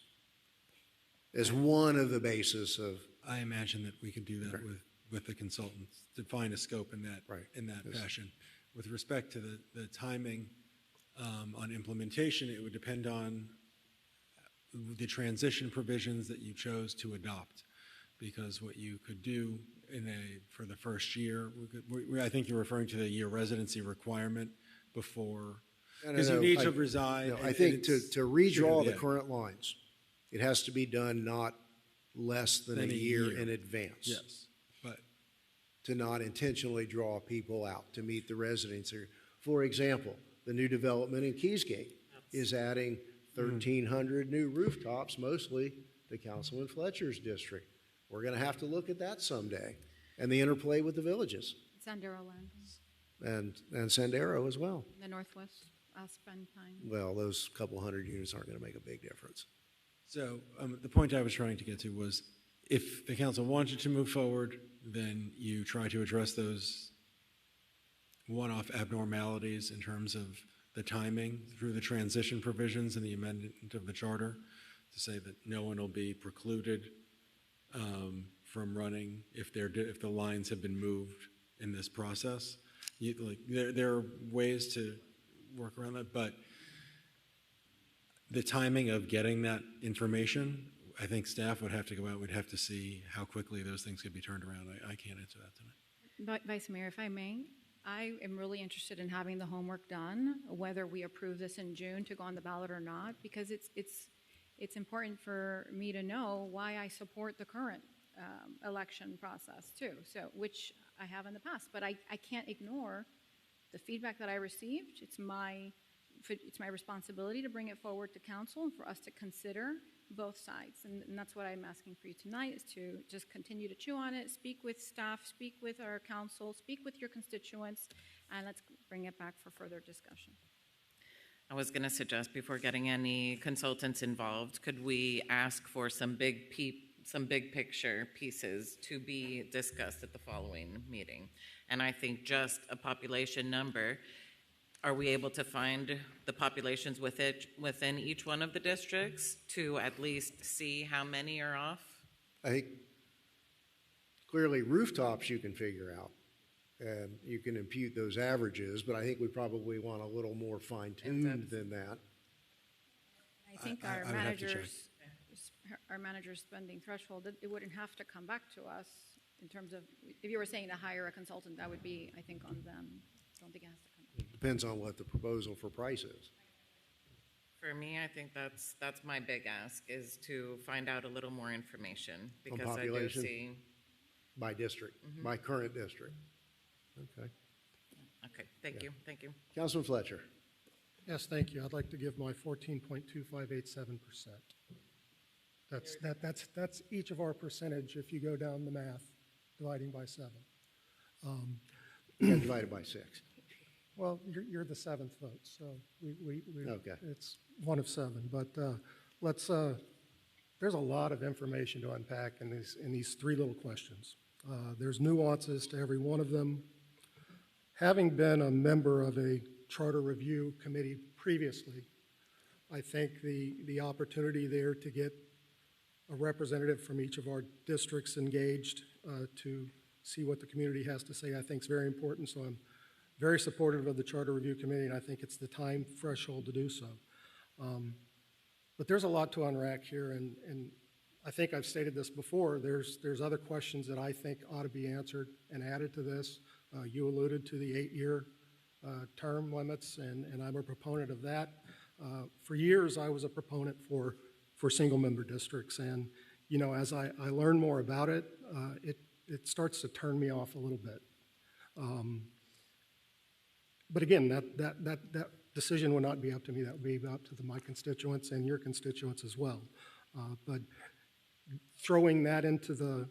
[SPEAKER 2] as one of the basis of.
[SPEAKER 9] I imagine that we could do that with the consultants, define a scope in that fashion. With respect to the timing on implementation, it would depend on the transition provisions that you chose to adopt, because what you could do for the first year, I think you're referring to the year residency requirement before, because you need to reside.
[SPEAKER 2] No, I think to redraw the current lines, it has to be done not less than a year in advance.
[SPEAKER 9] Yes, but
[SPEAKER 2] to not intentionally draw people out to meet the residency. For example, the new development in Keysgate is adding 1,300 new rooftops, mostly to Councilman Fletcher's district. We're going to have to look at that someday, and the interplay with the villages
[SPEAKER 6] Sandero land,
[SPEAKER 2] and Sandero as well.
[SPEAKER 6] the northwest, Aspen Pine.
[SPEAKER 2] Well, those couple hundred units aren't going to make a big difference.
[SPEAKER 9] so the point I was trying to get to was, if the council wanted to move forward, then you try to address those one-off abnormalities in terms of the timing through the transition provisions in the amendment of the charter to say that no one will be precluded from running if the lines have been moved in this process. There are ways to work around that, but the timing of getting that information, I think staff would have to go out. We'd have to see how quickly those things could be turned around. I can't answer that tonight.
[SPEAKER 6] Vice Mayor, if I may, I am really interested in having the homework done, whether we approve this in June to go on the ballot or not, because it's important for me to know why I support the current election process too, so which I have in the past. But I can't ignore the feedback that I received. It's my responsibility to bring it forward to council and for us to consider both sides, and that's what I'm asking for you tonight, is to just continue to chew on it, speak with staff, speak with our council, speak with your constituents, and let's bring it back for further discussion.
[SPEAKER 8] I was going to suggest, before getting any consultants involved, could we ask for some big picture pieces to be discussed at the following meeting? And I think just a population number. Are we able to find the populations within each one of the districts to at least see how many are off?
[SPEAKER 2] I think clearly rooftops you can figure out, and you can impute those averages, but I think we probably want a little more fine-tuned than that.
[SPEAKER 6] I think
[SPEAKER 9] I
[SPEAKER 6] our
[SPEAKER 9] would have to check.
[SPEAKER 6] manager's spending threshold, it wouldn't have to come back to us in terms of, if you were saying to hire a consultant, that would be, I think, on them. I don't think it has to come back.
[SPEAKER 2] Depends on what the proposal for price is.
[SPEAKER 8] For me, I think that's my big ask, is to find out a little more information, because I do
[SPEAKER 2] population?
[SPEAKER 8] see.
[SPEAKER 2] By district, by current district. Okay.
[SPEAKER 8] Okay, thank you.
[SPEAKER 2] Councilman Fletcher.
[SPEAKER 4] Yes, thank you. I'd like to give my 14.2587%. That's each of our percentage if you go down the math, dividing by 7.
[SPEAKER 2] Yeah, divided by 6.
[SPEAKER 4] Well, you're the seventh vote, so we
[SPEAKER 2] Okay.
[SPEAKER 4] it's one of 7. But there's a lot of information to unpack in these 3 little questions. There's nuances to every one of them. Having been a member of a charter review committee previously, I think the opportunity there to get a representative from each of our districts engaged to see what the community has to say, I think is very important. So I'm very supportive of the Charter Review Committee, and I think it's the time threshold to do so. But there's a lot to unrack here, and I think I've stated this before. There's other questions that I think ought to be answered and added to this. You alluded to the 8-year term limits, and I'm a proponent of that. For years, I was a proponent for single-member districts, and as I learn more about it, it starts to turn me off a little bit. But again, that decision would not be up to me. That would be up to my constituents and your constituents as well. But throwing that into the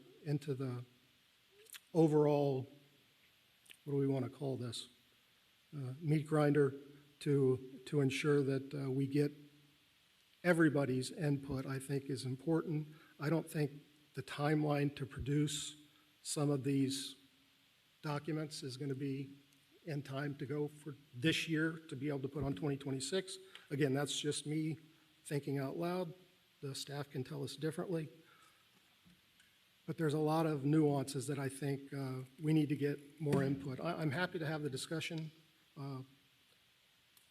[SPEAKER 4] overall, what do we want to call this, meat grinder to ensure that we get everybody's input, I think is important. I don't think the timeline to produce some of these documents is going to be in time to go for this year to be able to put on 2026. Again, that's just me thinking out loud. The staff can tell us differently. But there's a lot of nuances that I think we need to get more input. I'm happy to have the discussion,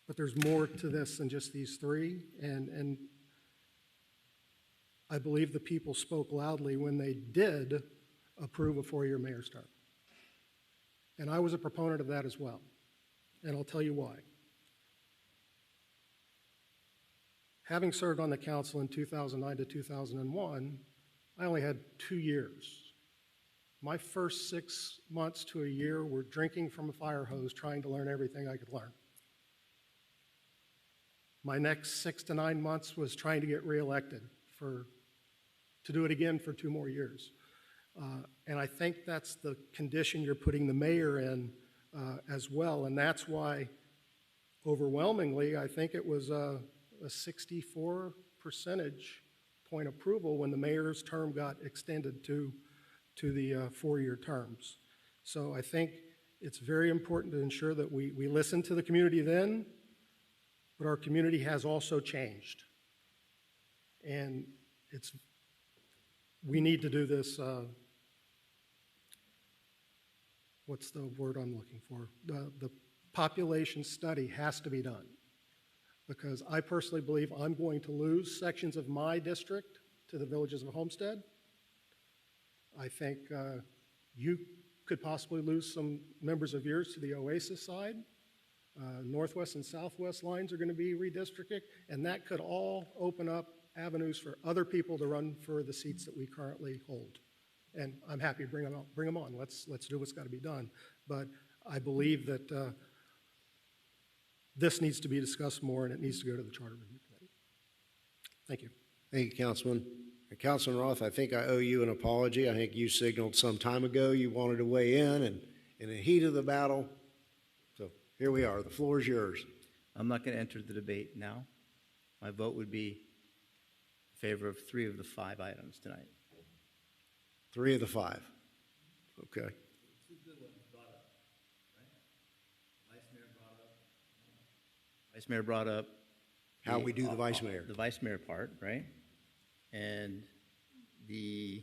[SPEAKER 4] but there's more to this than just these 3. And I believe the people spoke loudly when they did approve a 4-year mayor's term. And I was a proponent of that as well. And I'll tell you why. Having served on the council in 2009 to 2001, I only had 2 years. My first 6 months to a year were drinking from a fire hose, trying to learn everything I could learn. My next 6 to 9 months was trying to get reelected to do it again for 2 more years. And I think that's the condition you're putting the mayor in as well. And that's why, overwhelmingly, I think it was a 64 percentage point approval when the mayor's term got extended to the 4-year terms. So I think it's very important to ensure that we listen to the community then, but our community has also changed. And we need to do this, what's the word I'm looking for? The population study has to be done, because I personally believe I'm going to lose sections of my district to the Villages of Homestead. I think you could possibly lose some members of yours to the Oasis side. Northwest and Southwest lines are going to be redistricted, and that could all open up avenues for other people to run for the seats that we currently hold. And I'm happy to bring them on. Let's do what's got to be done. But I believe that this needs to be discussed more, and it needs to go to the Charter Review Committee. Thank you.
[SPEAKER 2] Thank you, Councilman. And Councilman Roth, I think I owe you an apology. I think you signaled some time ago you wanted to weigh in the heat of the battle. So here we are. The floor is yours.
[SPEAKER 7] I'm not going to enter the debate now. My vote would be in favor of 3 of the 5 items tonight.
[SPEAKER 2] 3 of the 5. Okay.
[SPEAKER 7] Vice Mayor brought up
[SPEAKER 2] How we do the vice mayor.
[SPEAKER 7] the vice mayor part, right? And the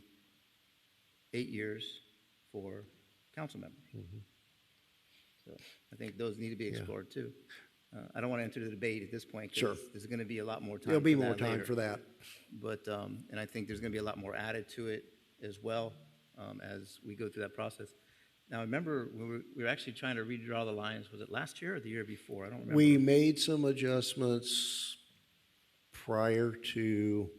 [SPEAKER 7] 8 years for council members. So I think those need to be explored too. I don't want to enter the debate at this point
[SPEAKER 2] Sure.
[SPEAKER 7] because there's going to be a lot more time.
[SPEAKER 2] There'll be
[SPEAKER 7] for
[SPEAKER 2] more
[SPEAKER 7] that
[SPEAKER 2] time
[SPEAKER 7] later.
[SPEAKER 2] for that.
[SPEAKER 7] But, and I think there's going to be a lot more added to it as well as we go through that process. Now, remember, we were actually trying to redraw the lines. Was it last year or the year before? I don't remember.
[SPEAKER 2] We made some adjustments prior to,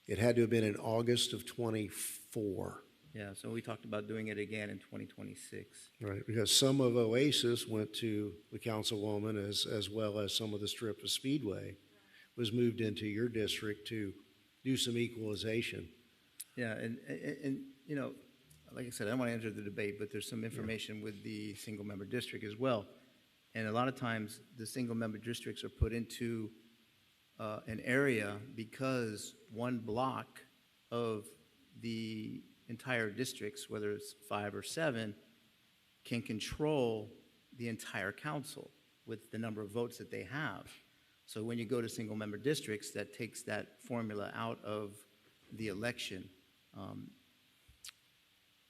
[SPEAKER 2] it had to have been in August of '24.
[SPEAKER 7] Yeah, so we talked about doing it again in 2026.
[SPEAKER 2] Right, because some of Oasis went to the councilwoman as well as some of the strip of Speedway was moved into your district to do some equalization.
[SPEAKER 7] Yeah, and you know, like I said, I don't want to enter the debate, but there's some information with the single-member district as well. And a lot of times, the single-member districts are put into an area because one block of the entire districts, whether it's 5 or 7, can control the entire council with the number of votes that they have. So when you go to single-member districts, that takes that formula out of the election.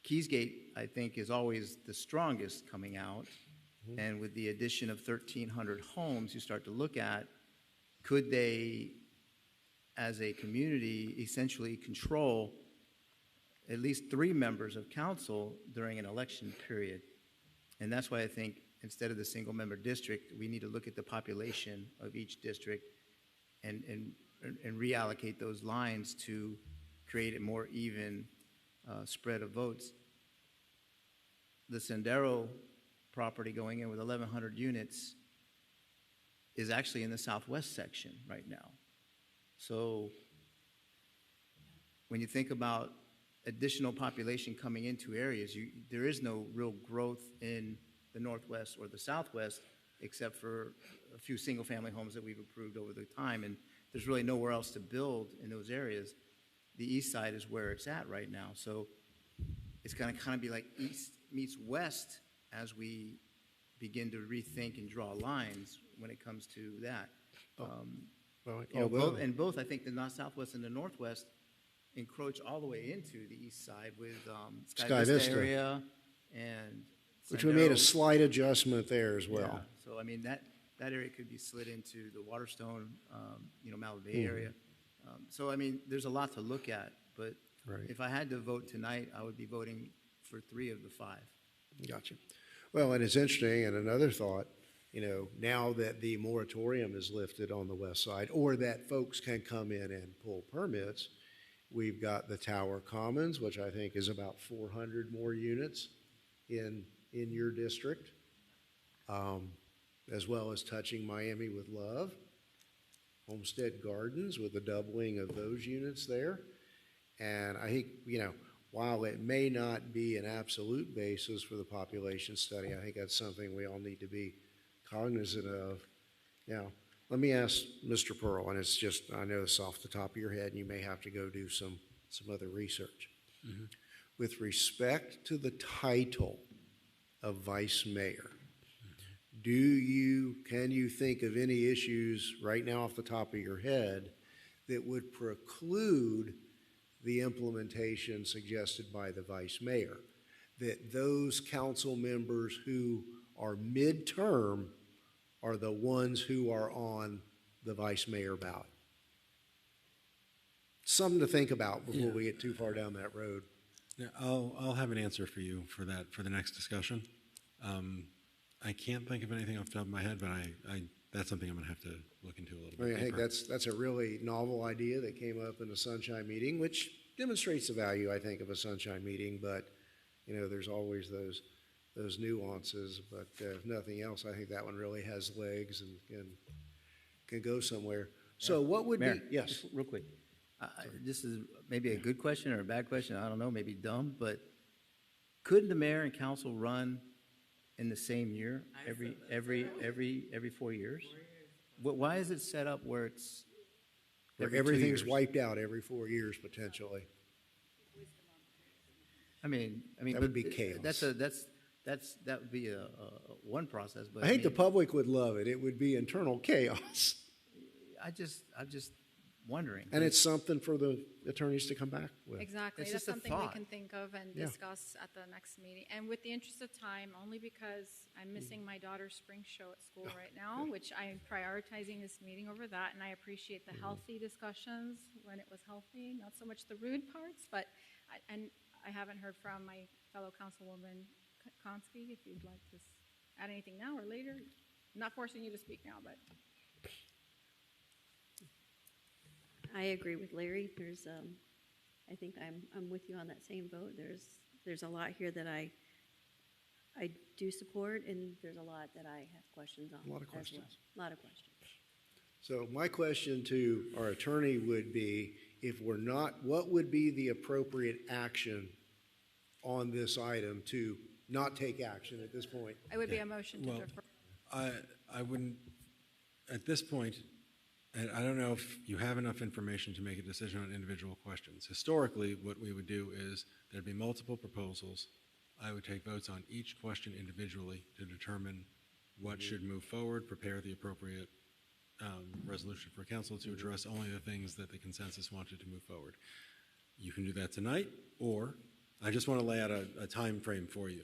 [SPEAKER 7] Keysgate, I think, is always the strongest coming out. And with the addition of 1,300 homes, you start to look at, could they, as a community, essentially control at least 3 members of council during an election period? And that's why I think instead of the single-member district, we need to look at the population of each district and reallocate those lines to create a more even spread of votes. The Sendero property going in with 1,100 units is actually in the southwest section right now. So when you think about additional population coming into areas, there is no real growth in the northwest or the southwest except for a few single-family homes that we've approved over the time, and there's really nowhere else to build in those areas. The east side is where it's at right now, so it's going to kind of be like east meets west as we begin to rethink and draw lines when it comes to that. Both, I think the southwest and the northwest encroach all the way into the east side with Sky Vista area and
[SPEAKER 2] Which we made a
[SPEAKER 7] Sendero.
[SPEAKER 2] slight adjustment there as well.
[SPEAKER 7] Yeah. So I mean that area could be slid into the Waterstone, Mallet Bay area. So I mean, there's a lot to look at. But
[SPEAKER 2] Right.
[SPEAKER 7] if I had to vote tonight, I would be voting for 3 of the 5.
[SPEAKER 2] Gotcha. Well, and it's interesting, and another thought, now that the moratorium is lifted on the west side, or that folks can come in and pull permits, we've got the Tower Commons, which I think is about 400 more units in your district, as well as Touching Miami with Love, Homestead Gardens with the doubling of those units there. And I think, while it may not be an absolute basis for the population study, I think that's something we all need to be cognizant of. Now, let me ask Mr. Pearl, and it's just, I know this off the top of your head, and you may have to go do some other research. With respect to the title of vice mayor, can you think of any issues right now off the top of your head that would preclude the implementation suggested by the vice mayor, that those council members who are midterm are the ones who are on the vice mayor ballot? Something to think about before we get too far down that road.
[SPEAKER 9] Yeah, I'll have an answer for you for that for the next discussion. I can't think of anything off the top of my head, but that's something I'm going to have to look into a little bit.
[SPEAKER 2] I think
[SPEAKER 9] deeper.
[SPEAKER 2] that's a really novel idea that came up in the Sunshine Meeting, which demonstrates the value, I think, of a Sunshine Meeting, but, there's always those nuances, but if nothing else, I think that one really has legs and can go somewhere. So what would
[SPEAKER 7] Mayor,
[SPEAKER 2] be, yes,
[SPEAKER 7] just real quick. This is maybe a good question or a bad question, I don't know, maybe dumb, but could the mayor and council run in the same year, every 4 years? Why is it set up where it's
[SPEAKER 2] Where
[SPEAKER 7] every 2
[SPEAKER 2] everything's
[SPEAKER 7] years?
[SPEAKER 2] wiped out every 4 years potentially.
[SPEAKER 7] I mean,
[SPEAKER 2] That would
[SPEAKER 7] but
[SPEAKER 2] be chaos.
[SPEAKER 7] that would be a one process, but
[SPEAKER 2] I think the
[SPEAKER 7] mean,
[SPEAKER 2] public would love it. It would be internal chaos.
[SPEAKER 7] I'm just wondering.
[SPEAKER 2] And it's something for the attorneys to come back with.
[SPEAKER 6] Exactly.
[SPEAKER 7] It's
[SPEAKER 6] That's
[SPEAKER 7] just a
[SPEAKER 6] something we
[SPEAKER 7] thought.
[SPEAKER 6] can think of and
[SPEAKER 2] Yeah.
[SPEAKER 6] discuss at the next meeting. And with the interest of time, only because I'm missing my daughter's spring show at school right now, which I'm prioritizing this meeting over that. And I appreciate the healthy discussions when it was healthy, not so much the rude parts. But I haven't heard from my fellow councilwoman Konski. If you'd like to add anything now or later, I'm not forcing you to speak now, but.
[SPEAKER 11] I agree with Larry. I think I'm with you on that same boat. There's a lot here that I do support, and there's a lot that I have questions on.
[SPEAKER 2] A lot of
[SPEAKER 11] as well.
[SPEAKER 2] questions.
[SPEAKER 11] A lot of questions.
[SPEAKER 2] So my question to our attorney would be, if we're not, what would be the appropriate action on this item to not take action at this point?
[SPEAKER 6] It would be a motion to
[SPEAKER 9] Well,
[SPEAKER 6] defer.
[SPEAKER 9] I wouldn't, at this point, and I don't know if you have enough information to make a decision on individual questions. Historically, what we would do is there'd be multiple proposals. I would take votes on each question individually to determine what should move forward, prepare the appropriate resolution for council to address only the things that the consensus wanted to move forward. You can do that tonight, or I just want to lay out a time frame for you.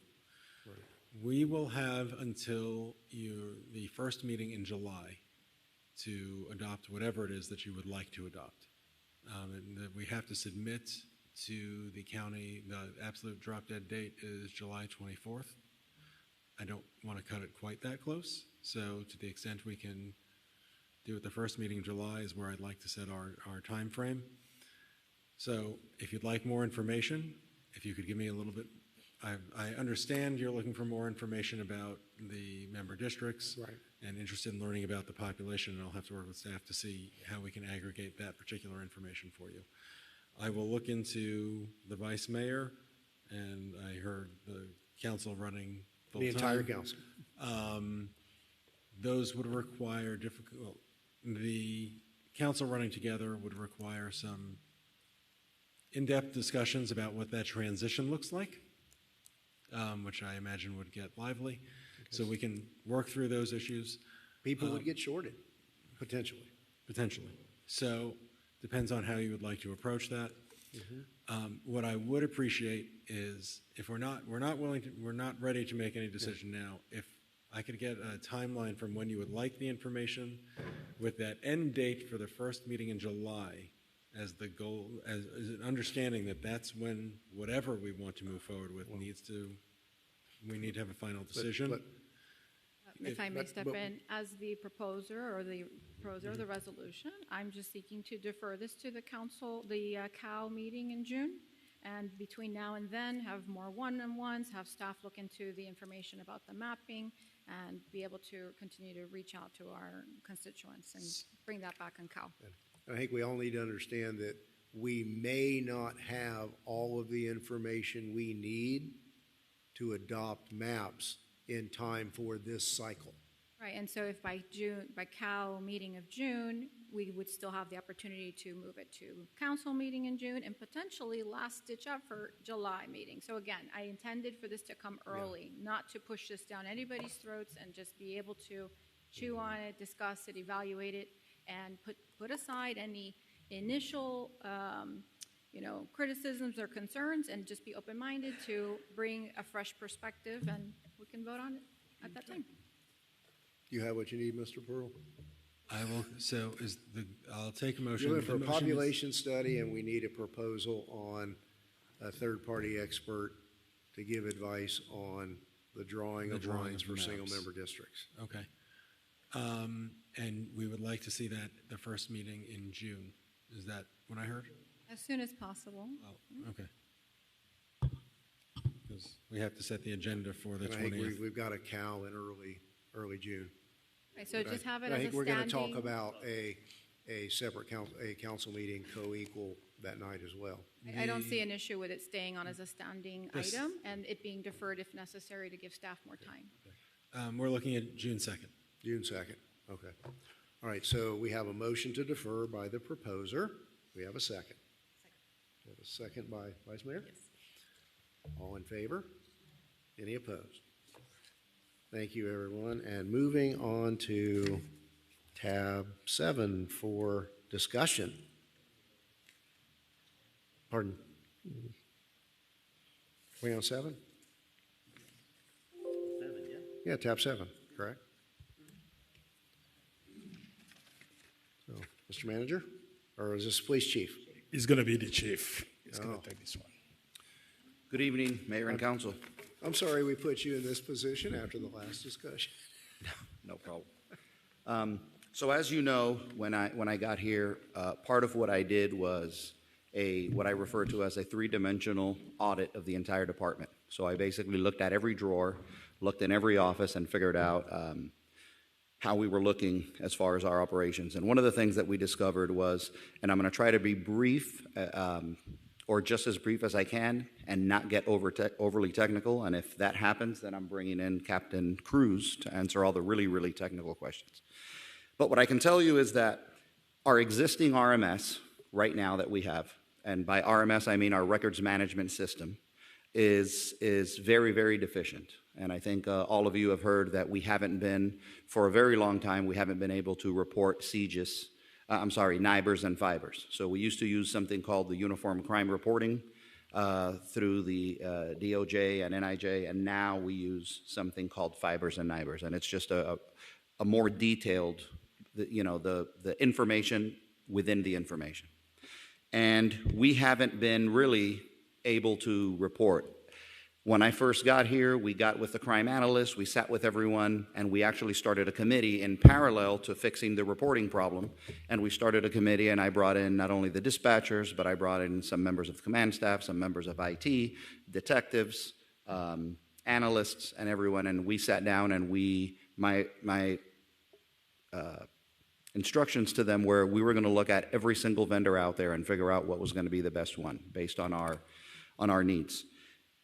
[SPEAKER 9] We will have until the first meeting in July to adopt whatever it is that you would like to adopt. And that we have to submit to the county, the absolute drop dead date is July 24th. I don't want to cut it quite that close, so to the extent we can do it the first meeting in July is where I'd like to set our time frame. So if you'd like more information, if you could give me a little bit, I understand you're looking for more information about the member districts.
[SPEAKER 2] Right.
[SPEAKER 9] And interested in learning about the population, and I'll have to work with staff to see how we can aggregate that particular information for you. I will look into the vice mayor, and I heard the council running full-time.
[SPEAKER 2] The entire council.
[SPEAKER 9] Those would require the council running together would require some in-depth discussions about what that transition looks like, which I imagine would get lively. So we can work through those issues.
[SPEAKER 2] People would get shorted, potentially.
[SPEAKER 9] Potentially. So depends on how you would like to approach that. What I would appreciate is if we're not ready to make any decision now, if I could get a timeline from when you would like the information with that end date for the first meeting in July as the goal, as an understanding that that's when whatever we want to move forward with we need to have a final decision.
[SPEAKER 2] But
[SPEAKER 6] If I may
[SPEAKER 2] but-
[SPEAKER 6] step
[SPEAKER 2] but-
[SPEAKER 6] in, as the proposer of the resolution, I'm just seeking to defer this to the council, the COW meeting in June. And between now and then, have more one-on-ones, have staff look into the information about the mapping, and be able to continue to reach out to our constituents and bring that back in COW.
[SPEAKER 2] I think we all need to understand that we may not have all of the information we need to adopt maps in time for this cycle.
[SPEAKER 6] Right, and so if by COW meeting of June, we would still have the opportunity to move it to council meeting in June and potentially last ditch up for July meeting. So again, I intended for this to come early, not to push this down anybody's throats, and just be able to chew on it, discuss it, evaluate it, and put aside any initial criticisms or concerns, and just be open-minded to bring a fresh perspective, and we can vote on it at that time.
[SPEAKER 2] Do you have what you need, Mr. Pearl?
[SPEAKER 9] I will. So I'll take a motion.
[SPEAKER 2] You're looking for a
[SPEAKER 9] The motion is-
[SPEAKER 2] population study, and we need a proposal on a third-party expert to give advice on the drawing
[SPEAKER 9] The
[SPEAKER 2] of
[SPEAKER 9] drawing
[SPEAKER 2] lines
[SPEAKER 9] of
[SPEAKER 2] for
[SPEAKER 9] maps.
[SPEAKER 2] single-member districts.
[SPEAKER 9] Okay. And we would like to see that the first meeting in June. Is that what I heard?
[SPEAKER 6] As soon as possible.
[SPEAKER 9] Oh, okay. Because we have to set the agenda for the
[SPEAKER 2] And I think
[SPEAKER 9] 20th.
[SPEAKER 2] we've got a COW in early June.
[SPEAKER 6] Right, so just have it
[SPEAKER 2] I
[SPEAKER 6] as a
[SPEAKER 2] think we're going to talk
[SPEAKER 6] standing.
[SPEAKER 2] about a a separate council meeting co-equal that night as well.
[SPEAKER 6] I don't see an issue with it staying on as a standing item and it being deferred if necessary to give staff more time.
[SPEAKER 9] We're looking at June 2nd.
[SPEAKER 2] June 2nd, okay. All right, so we have a motion to defer by the proposer. We have a second. We have a second by Vice Mayor? Yes. All in favor? Any opposed? Thank you, everyone. And moving on to tab 7 for discussion. Pardon? We on 7?
[SPEAKER 10] 7, yeah.
[SPEAKER 2] Yeah, tab 7, correct? So, Mr. Manager, or is this police chief?
[SPEAKER 3] It's going to be the chief. He's going
[SPEAKER 2] Oh.
[SPEAKER 3] to take this one.
[SPEAKER 12] Good evening, Mayor and Council.
[SPEAKER 2] I'm sorry we put you in this position after the last discussion.
[SPEAKER 12] No problem. So as you know, when I got here, part of what I did was what I refer to as a three-dimensional audit of the entire department. So I basically looked at every drawer, looked in every office, and figured out how we were looking as far as our operations. And one of the things that we discovered was, and I'm going to try to be brief, or just as brief as I can, and not get overly technical. And if that happens, then I'm bringing in Captain Cruz to answer all the really, really technical questions. But what I can tell you is that our existing RMS right now that we have, and by RMS I mean our records management system, is very, very deficient. And I think all of you have heard that we haven't been, for a very long time, we haven't been able to report CJIS, NIBRs and FIBRs. So we used to use something called the Uniform Crime Reporting through the DOJ and NIJ, and now we use something called FIBRs and NIBRs. And it's just a more detailed, the information within the information. And we haven't been really able to report. When I first got here, we got with the crime analyst, we sat with everyone, and we actually started a committee in parallel to fixing the reporting problem. And we started a committee, and I brought in not only the dispatchers, but I brought in some members of the command staff, some members of IT, detectives, analysts, and everyone. And we sat down, and my instructions to them were we were going to look at every single vendor out there and figure out what was going to be the best one based on our needs.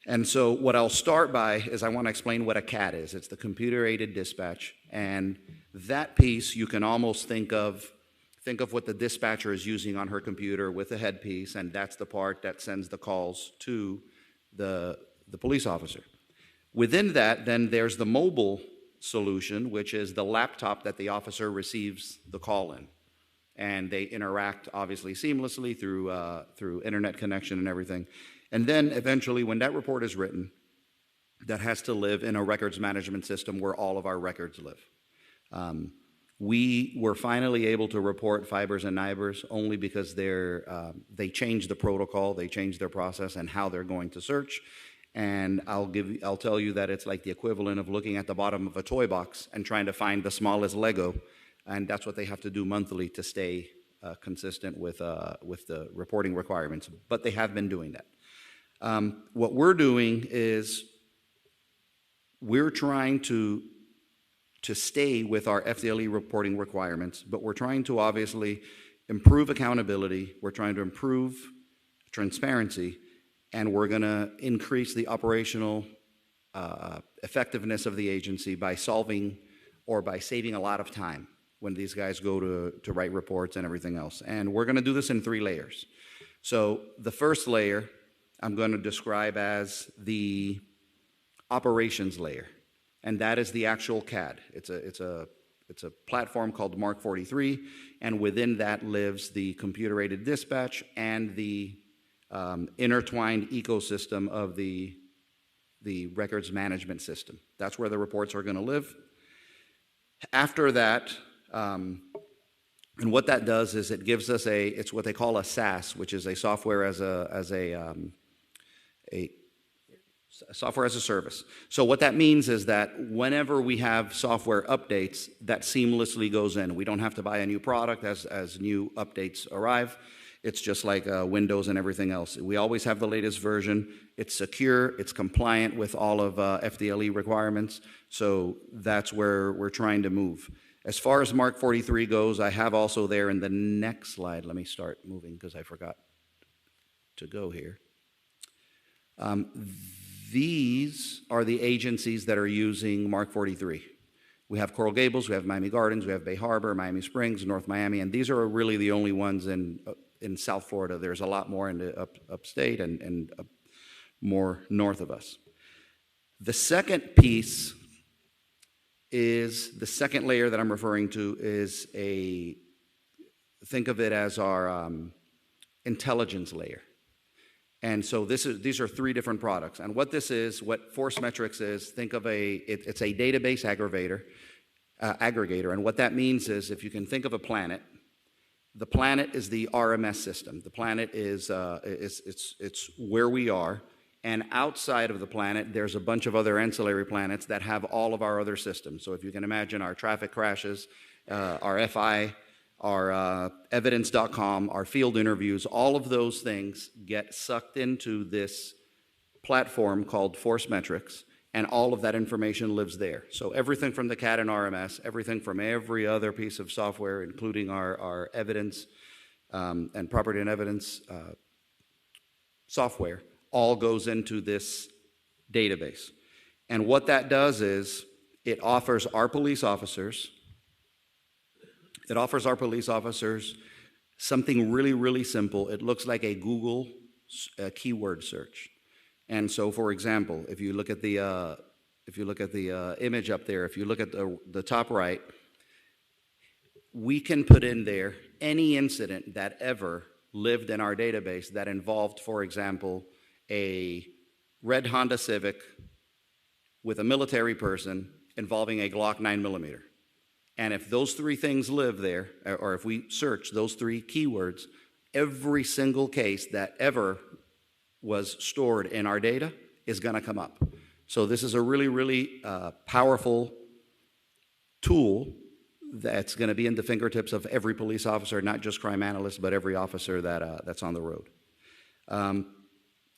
[SPEAKER 12] And so what I'll start by is I want to explain what a CAD is. It's the computer-aided dispatch, and that piece you can almost think of what the dispatcher is using on her computer with a headpiece, and that's the part that sends the calls to the police officer. Within that, then there's the mobile solution, which is the laptop that the officer receives the call in. And they interact, obviously, seamlessly through internet connection and everything. And then eventually, when that report is written, that has to live in a records management system where all of our records live. We were finally able to report FIBRs and NIBRs only because they changed the protocol, they changed their process and how they're going to search. And I'll tell you that it's like the equivalent of looking at the bottom of a toy box and trying to find the smallest Lego. And that's what they have to do monthly to stay consistent with the reporting requirements. But they have been doing that. What we're doing is we're trying to stay with our FDLE reporting requirements, but we're trying to obviously improve accountability, we're trying to improve transparency, and we're going to increase the operational effectiveness of the agency by solving or by saving a lot of time when these guys go to write reports and everything else. And we're going to do this in 3 layers. So the first layer I'm going to describe as the operations layer, and that is the actual CAD. It's a platform called Mark 43, and within that lives the computer-aided dispatch and the intertwined ecosystem of the records management system. That's where the reports are going to live. After that, and what that does is it gives us it's what they call a SaaS, which is a software as a software as a service. So what that means is that whenever we have software updates, that seamlessly goes in. We don't have to buy a new product as new updates arrive. It's just like Windows and everything else. We always have the latest version. It's secure. It's compliant with all of FDLE requirements. So that's where we're trying to move. As far as Mark 43 goes, I have also there in the next slide, let me start moving because I forgot to go here. These are the agencies that are using Mark 43. We have Coral Gables, we have Miami Gardens, we have Bay Harbor, Miami Springs, North Miami, and these are really the only ones in South Florida. There's a lot more in the upstate and up more north of us. The second piece is, the second layer that I'm referring to is think of it as our intelligence layer. And so these are three different products. And what this is, what ForceMetrics is, think of it's a database aggregator. And what that means is, if you can think of a planet, the planet is the RMS system. The planet is it's where we are. And outside of the planet, there's a bunch of other ancillary planets that have all of our other systems. So if you can imagine our traffic crashes, our FI, our evidence.com, our field interviews, all of those things get sucked into this platform called ForceMetrics, and all of that information lives there. So everything from the CAD and RMS, everything from every other piece of software, including our evidence and property and evidence software, all goes into this database. And what that does is it offers our police officers something really, really simple. It looks like a Google keyword search. And so, for example, if you look at the image up there, if you look at the top right, we can put in there any incident that ever lived in our database that involved, for example, a red Honda Civic with a military person involving a Glock 9mm. And if those three things live there, or if we search those three keywords, every single case that ever was stored in our data is going to come up. So this is a really, really powerful tool that's going to be in the fingertips of every police officer, not just crime analysts, but every officer that's on the road.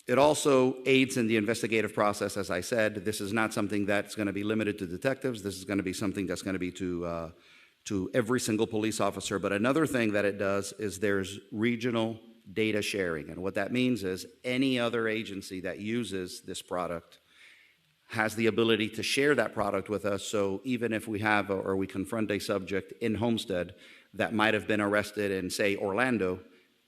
[SPEAKER 12] It also aids in the investigative process, as I said. This is not something that's going to be limited to detectives. This is going to be something that's going to be to every single police officer. But another thing that it does is there's regional data sharing. And what that means is any other agency that uses this product has the ability to share that product with us. So even if we have or we confront a subject in Homestead that might have been arrested in, say, Orlando,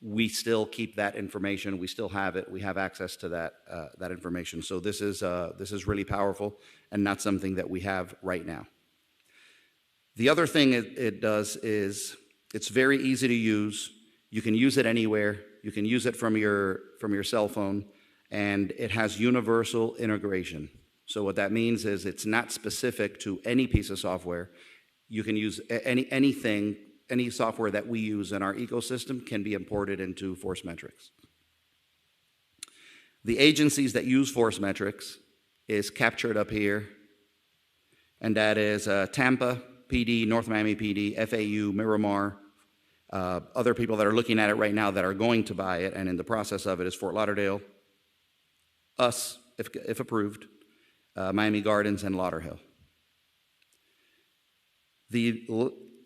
[SPEAKER 12] we still keep that information. We still have it. We have access to that information. So this is really powerful and not something that we have right now. The other thing it does is it's very easy to use. You can use it anywhere. You can use it from your cell phone, and it has universal integration. So what that means is it's not specific to any piece of software. You can use anything. Any software that we use in our ecosystem can be imported into ForceMetrics. The agencies that use ForceMetrics is captured up here, and that is Tampa PD, North Miami PD, FAU, Miramar, other people that are looking at it right now that are going to buy it and in the process of it is Fort Lauderdale, us, if approved, Miami Gardens, and Lauderhill. The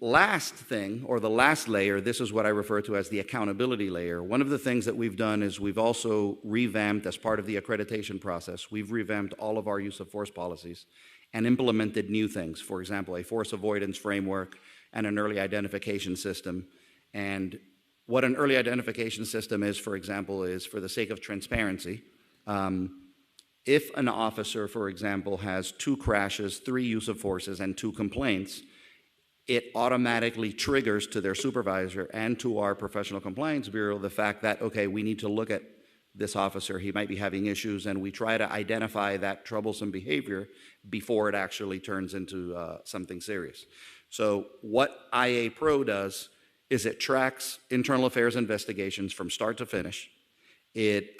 [SPEAKER 12] last thing, or the last layer, this is what I refer to as the accountability layer. One of the things that we've done is we've also revamped, as part of the accreditation process, we've revamped all of our use of force policies and implemented new things. For example, a force avoidance framework and an early identification system. And what an early identification system is, for example, is for the sake of transparency. If an officer, for example, has 2 crashes, 3 use of forces, and 2 complaints, it automatically triggers to their supervisor and to our professional compliance bureau the fact that, okay, we need to look at this officer. He might be having issues, and we try to identify that troublesome behavior before it actually turns into something serious. So what IA Pro does is it tracks internal affairs investigations from start to finish. It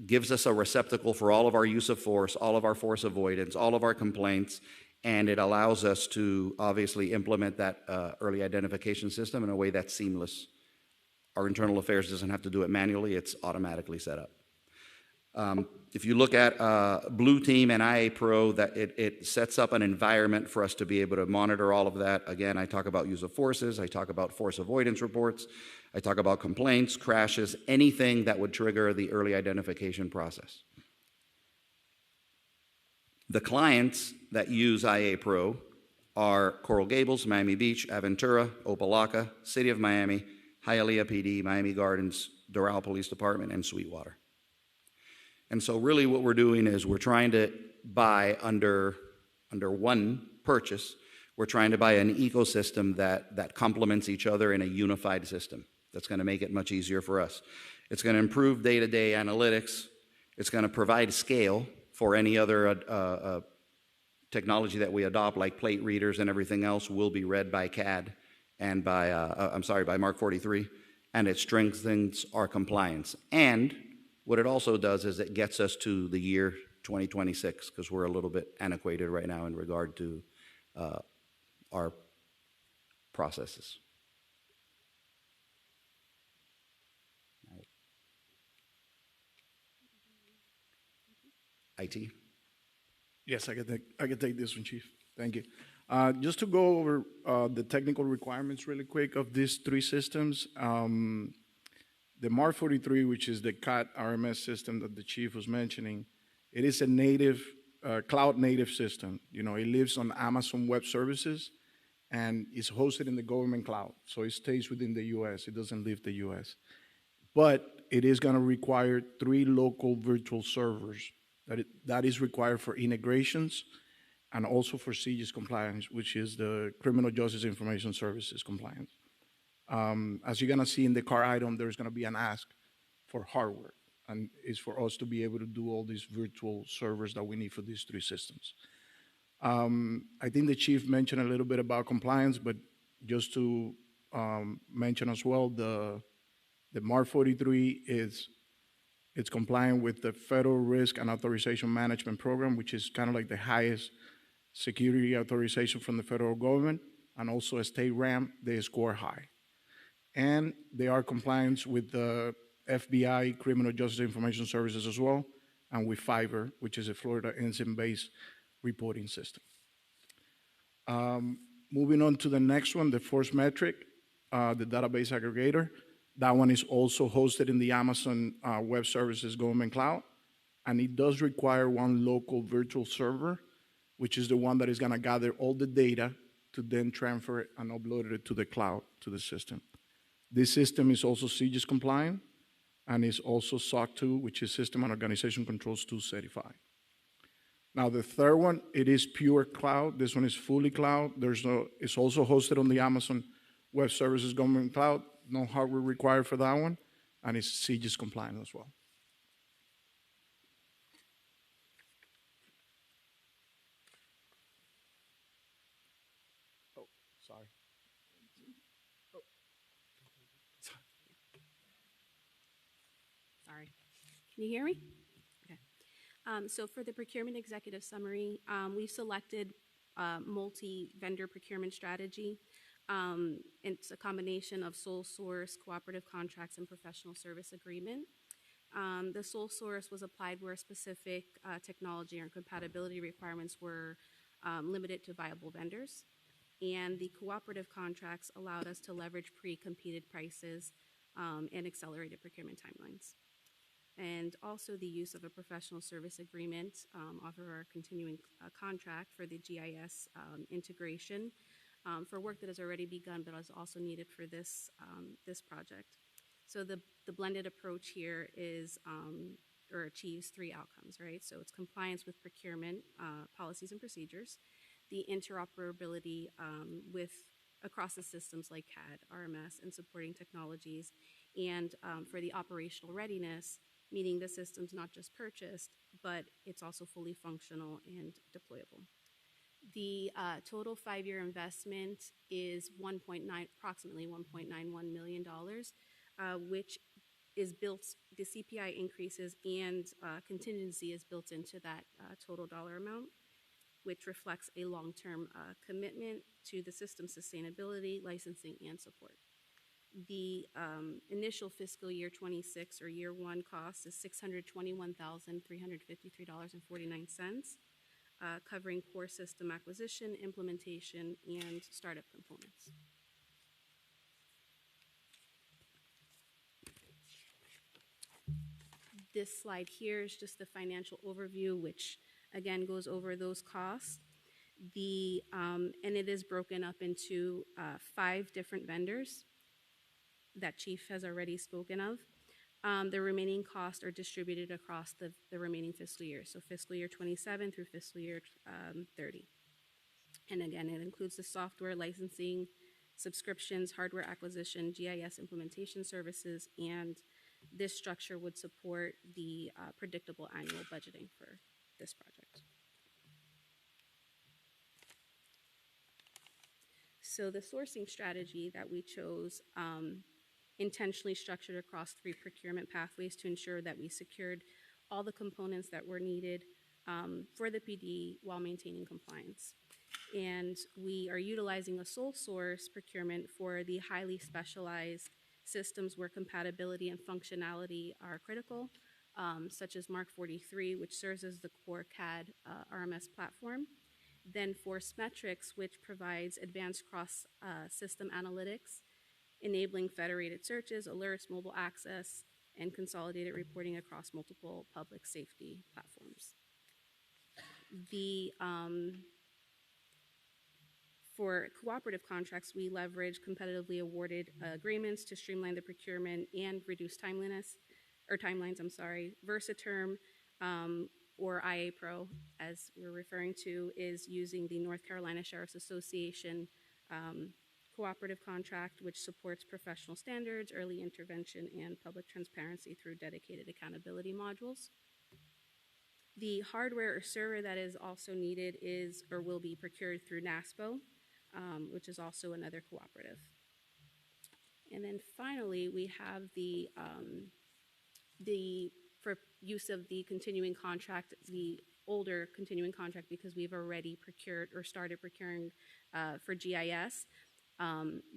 [SPEAKER 12] gives us a receptacle for all of our use of force, all of our force avoidance, all of our complaints, and it allows us to obviously implement that early identification system in a way that's seamless. Our internal affairs doesn't have to do it manually, it's automatically set up. If you look at Blue Team and IA Pro, that it sets up an environment for us to be able to monitor all of that. Again, I talk about use of forces, I talk about force avoidance reports, I talk about complaints, crashes, anything that would trigger the early identification process. The clients that use IA Pro are Coral Gables, Miami Beach, Aventura, Opelika, City of Miami, Hialeah PD, Miami Gardens, Doral Police Department, and Sweetwater. And so really what we're doing is we're trying to buy under one purchase, we're trying to buy an ecosystem that complements each other in a unified system. That's going to make it much easier for us. It's going to improve day-to-day analytics. It's going to provide scale for any other technology that we adopt, like plate readers and everything else will be read by CAD and by Mark 43, and it strengthens our compliance. And what it also does is it gets us to the year 2026, because we're a little bit antiquated right now in regard to our processes. IT?
[SPEAKER 13] Yes, I can take this one, Chief. Thank you. Just to go over the technical requirements really quick of these three systems. The Mark 43, which is the CAD RMS system that the Chief was mentioning, it is a native, cloud-native system. You know, it lives on Amazon Web Services and is hosted in the government cloud. So it stays within the U.S. It doesn't leave the U.S. But it is going to require 3 local virtual servers. That is required for integrations and also for CJIS compliance, which is the Criminal Justice Information Services compliance. As you're going to see in the car item, there's going to be an ask for hardware, and it's for us to be able to do all these virtual servers that we need for these 3 systems. I think the Chief mentioned a little bit about compliance, but just to mention as well, the Mark 43 it's compliant with the Federal Risk and Authorization Management Program, which is kind of like the highest security authorization from the federal government, and also a state ramp, they score high. And they are compliant with the FBI Criminal Justice Information Services as well, and with FIBER, which is a Florida incident-based reporting system. Moving on to the next one, the Force Metric, the database aggregator. That one is also hosted in the Amazon Web Services Government Cloud, and it does require one local virtual server, which is the one that is going to gather all the data to then transfer it and upload it to the cloud, to the system. This system is also CJIS compliant, and is also SOC 2, which is System and Organization Controls 2 certified. Now the third one, it is pure cloud. This one is fully cloud. It's also hosted on the Amazon Web Services Government Cloud. No hardware required for that one, and it's CJIS compliant as well. Oh, sorry.
[SPEAKER 14] Sorry. Can you hear me? Okay. So for the procurement executive summary, we've selected multi-vendor procurement strategy. It's a combination of sole source, cooperative contracts, and professional service agreement. The sole source was applied where specific technology or compatibility requirements were limited to viable vendors. And the cooperative contracts allowed us to leverage pre-competed prices and accelerated procurement timelines. And also the use of a professional service agreement off of our continuing contract for the GIS integration for work that has already begun but is also needed for this, this project. So the blended approach here is, or achieves 3 outcomes, right? So it's compliance with procurement policies and procedures, the interoperability with across the systems like CAD, RMS, and supporting technologies, and for the operational readiness, meaning the system's not just purchased, but it's also fully functional and deployable. The total 5-year investment is approximately $1.91 million, which is built, the CPI increases and contingency is built into that total dollar amount, which reflects a long-term commitment to the system sustainability, licensing, and support. The initial fiscal year 26 or year one cost is $621,353.49, covering core system acquisition, implementation, and startup components. This slide here is just the financial overview, which again goes over those costs. And it is broken up into 5 different vendors that Chief has already spoken of. The remaining costs are distributed across the remaining fiscal year, so fiscal year 27 through fiscal year 30. And again, it includes the software licensing, subscriptions, hardware acquisition, GIS implementation services, and this structure would support the predictable annual budgeting for this project. So the sourcing strategy that we chose intentionally structured across 3 procurement pathways to ensure that we secured all the components that were needed for the PD while maintaining compliance. And we are utilizing a sole source procurement for the highly specialized systems where compatibility and functionality are critical, such as Mark 43, which serves as the core CAD RMS platform. Then Forcemetrics, which provides advanced cross-system analytics, enabling federated searches, alerts, mobile access, and consolidated reporting across multiple public safety platforms. For cooperative contracts, we leverage competitively awarded agreements to streamline the procurement and reduce timelines. Versaterm, or IA Pro, as we're referring to, is using the North Carolina Sheriff's Association cooperative contract, which supports professional standards, early intervention, and public transparency through dedicated accountability modules. The hardware or server that is also needed is or will be procured through NASPO, which is also another cooperative. And then finally, we have for use of the continuing contract, the older continuing contract, because we've already procured or started procuring for GIS,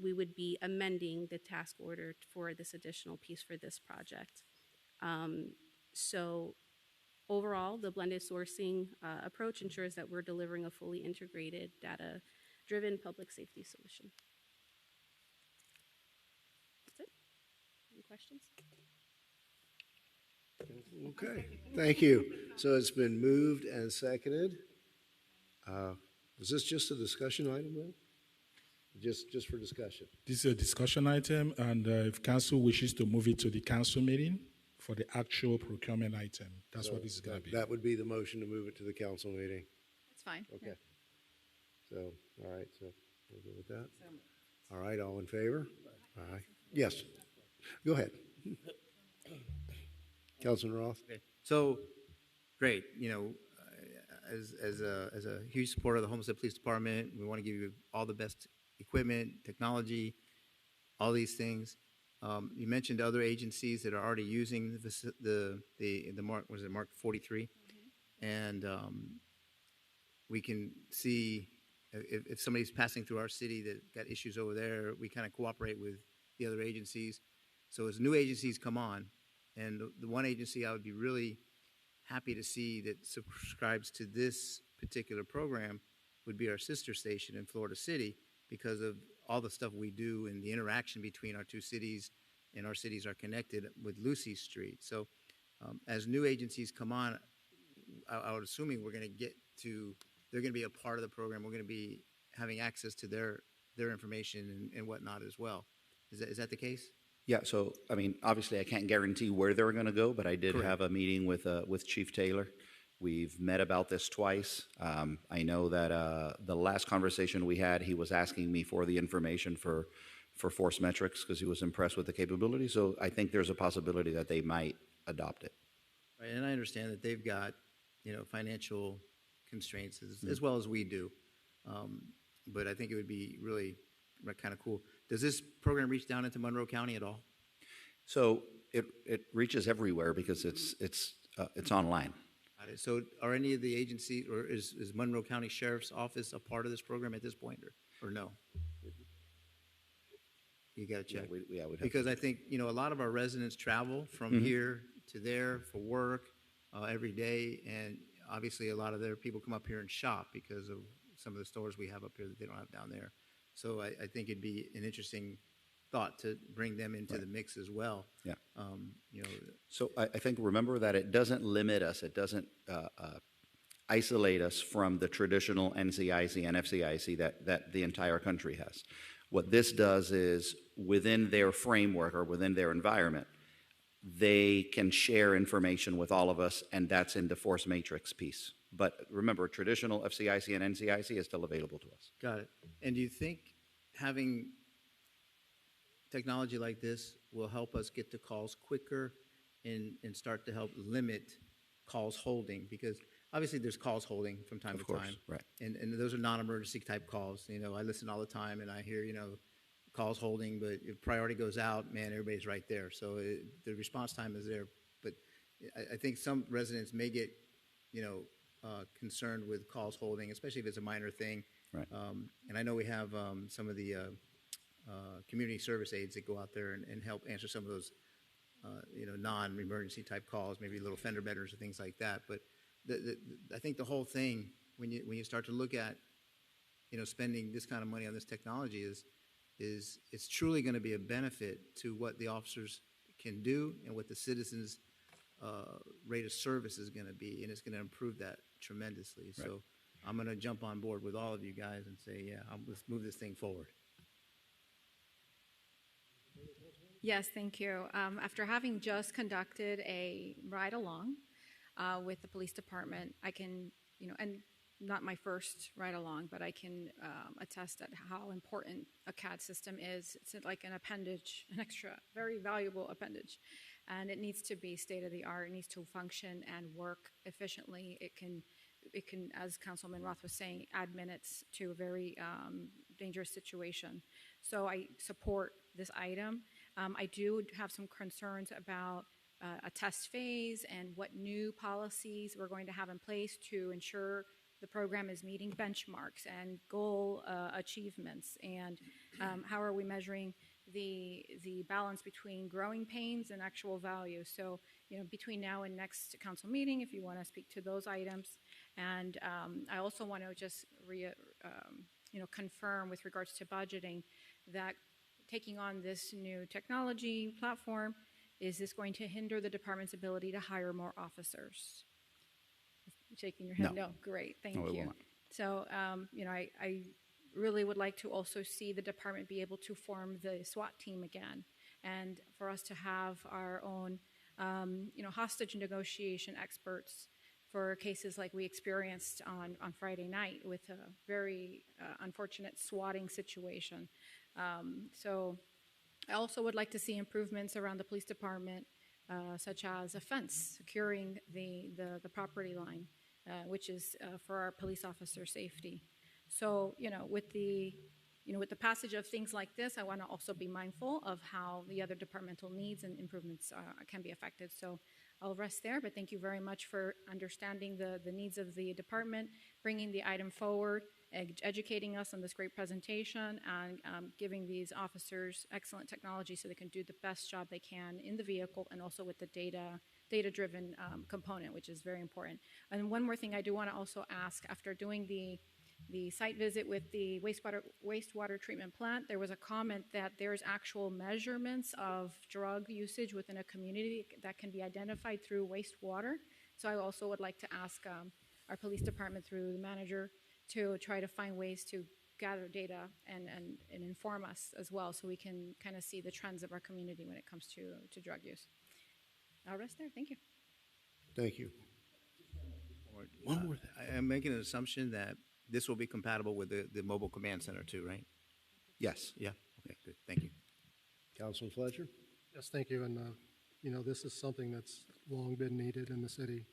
[SPEAKER 14] we would be amending the task order for this additional piece for this project. So overall, the blended sourcing approach ensures that we're delivering a fully integrated, data-driven public safety solution. That's it. Any questions?
[SPEAKER 2] Okay, thank you. So it's been moved and seconded. Is this just a discussion item, though? Just for discussion?
[SPEAKER 3] This is a discussion item, and if council wishes to move it to the council meeting for the actual procurement item, that's what this is going to be.
[SPEAKER 2] That would be the motion to move it to the council meeting.
[SPEAKER 6] That's fine.
[SPEAKER 2] Okay. So, all right, so we're good with that? All right, all in favor? Aye. Yes, go ahead. Councilman Roth?
[SPEAKER 7] Okay. So, great. You know, as a huge supporter of the Homestead Police Department, we want to give you all the best equipment, technology, all these things. You mentioned other agencies that are already using the Mark, was it Mark 43? Mm-hmm. And we can see if somebody's passing through our city that got issues over there, we kind of cooperate with the other agencies. So as new agencies come on, and the one agency I would be really happy to see that subscribes to this particular program would be our sister station in Florida City, because of all the stuff we do and the interaction between our 2 cities, and our cities are connected with Lucy Street. So as new agencies come on, I would assuming we're going to they're going to be a part of the program. We're going to be having access to their information and whatnot as well. Is that the case?
[SPEAKER 12] Yeah, so, I mean, obviously I can't guarantee where they're going to go, but I did
[SPEAKER 7] Correct.
[SPEAKER 12] have a meeting with Chief Taylor. We've met about this twice. I know that the last conversation we had, he was asking me for the information for Forcemetrics because he was impressed with the capability. So I think there's a possibility that they might adopt it.
[SPEAKER 7] Right, and I understand that they've got, financial constraints as well as we do. But I think it would be really kind of cool. Does this program reach down into Monroe County at all?
[SPEAKER 12] So it reaches everywhere because it's online.
[SPEAKER 7] Got it. So are any of the agencies, or is Monroe County Sheriff's Office a part of this program at this point, or no? You gotta check.
[SPEAKER 12] we'd have to
[SPEAKER 7] Because I think, you know, a lot of our residents travel from here to there for work every day, and obviously a lot of their people come up here and shop because of some of the stores we have up here that they don't have down there. So I think it'd be an interesting thought to bring them into the mix as well.
[SPEAKER 12] Yeah.
[SPEAKER 7] You know,
[SPEAKER 12] So I think, remember that it doesn't limit us, it doesn't isolate us from the traditional NCIC and FCIC that the entire country has. What this does is, within their framework or within their environment, they can share information with all of us, and that's in the force matrix piece. But remember, traditional FCIC and NCIC is still available to us.
[SPEAKER 7] got it. And do you think having technology like this will help us get to calls quicker and start to help limit calls holding? Because obviously there's calls holding from time
[SPEAKER 12] Of
[SPEAKER 7] to
[SPEAKER 12] course,
[SPEAKER 7] time.
[SPEAKER 12] right.
[SPEAKER 7] And those are non-emergency type calls. You know, I listen all the time and I hear, you know, calls holding, but if priority goes out, man, everybody's right there. So the response time is there. But I think some residents may get, you know, concerned with calls holding, especially if it's a minor thing.
[SPEAKER 12] Right.
[SPEAKER 7] And I know we have some of the community service aides that go out there and help answer some of those, you know, non-emergency type calls, maybe little fender benders or things like that. But I think the whole thing, when you start to look at, you know, spending this kind of money on this technology is it's truly going to be a benefit to what the officers can do and what the citizens' rate of service is going to be, and it's going to improve that tremendously.
[SPEAKER 12] Right.
[SPEAKER 7] So I'm going to jump on board with all of you guys and say, yeah, let's move this thing forward.
[SPEAKER 6] Yes, thank you. After having just conducted a ride-along with the police department, I can, you know, and not my first ride-along, but I can attest at how important a CAD system is. It's like an appendage, an extra, very valuable appendage, and it needs to be state-of-the-art. It needs to function and work efficiently. It can, as Councilman Roth was saying, add minutes to a very dangerous situation. So I support this item. I do have some concerns about a test phase and what new policies we're going to have in place to ensure the program is meeting benchmarks and goal achievements, and how are we measuring the balance between growing pains and actual value. So, you know, between now and next council meeting, if you want to speak to those items. And I also want to just you know, confirm with regards to budgeting that taking on this new technology platform, is this going to hinder the department's ability to hire more officers? Shaking your head. No. Great. Thank
[SPEAKER 12] No, it
[SPEAKER 6] you.
[SPEAKER 12] will not.
[SPEAKER 6] So, you know, I really would like to also see the department be able to form the SWAT team again, and for us to have our own, you know, hostage negotiation experts for cases like we experienced on Friday night with a very unfortunate swatting situation. So I also would like to see improvements around the police department, such as a fence securing the property line, which is for our police officer safety. So, you know, with the passage of things like this, I want to also be mindful of how the other departmental needs and improvements can be affected. So I'll rest there, but thank you very much for understanding the needs of the department, bringing the item forward, educating us on this great presentation, and giving these officers excellent technology so they can do the best job they can in the vehicle, and also with the data-driven component, which is very important. And one more thing I do want to also ask, after doing the site visit with the wastewater treatment plant, there was a comment that there's actual measurements of drug usage within a community that can be identified through wastewater. So I also would like to ask our police department through the manager to try to find ways to gather data and inform us as well, so we can kind of see the trends of our community when it comes to drug use. I'll rest there. Thank you.
[SPEAKER 2] Thank you.
[SPEAKER 7] One more thing. I'm making an assumption that this will be compatible with the mobile command center too, right?
[SPEAKER 12] Yes.
[SPEAKER 7] Yeah. Okay, good. Thank you.
[SPEAKER 2] Councilman Fletcher?
[SPEAKER 4] Yes, thank you. And, you know, this is something that's long been needed in the city.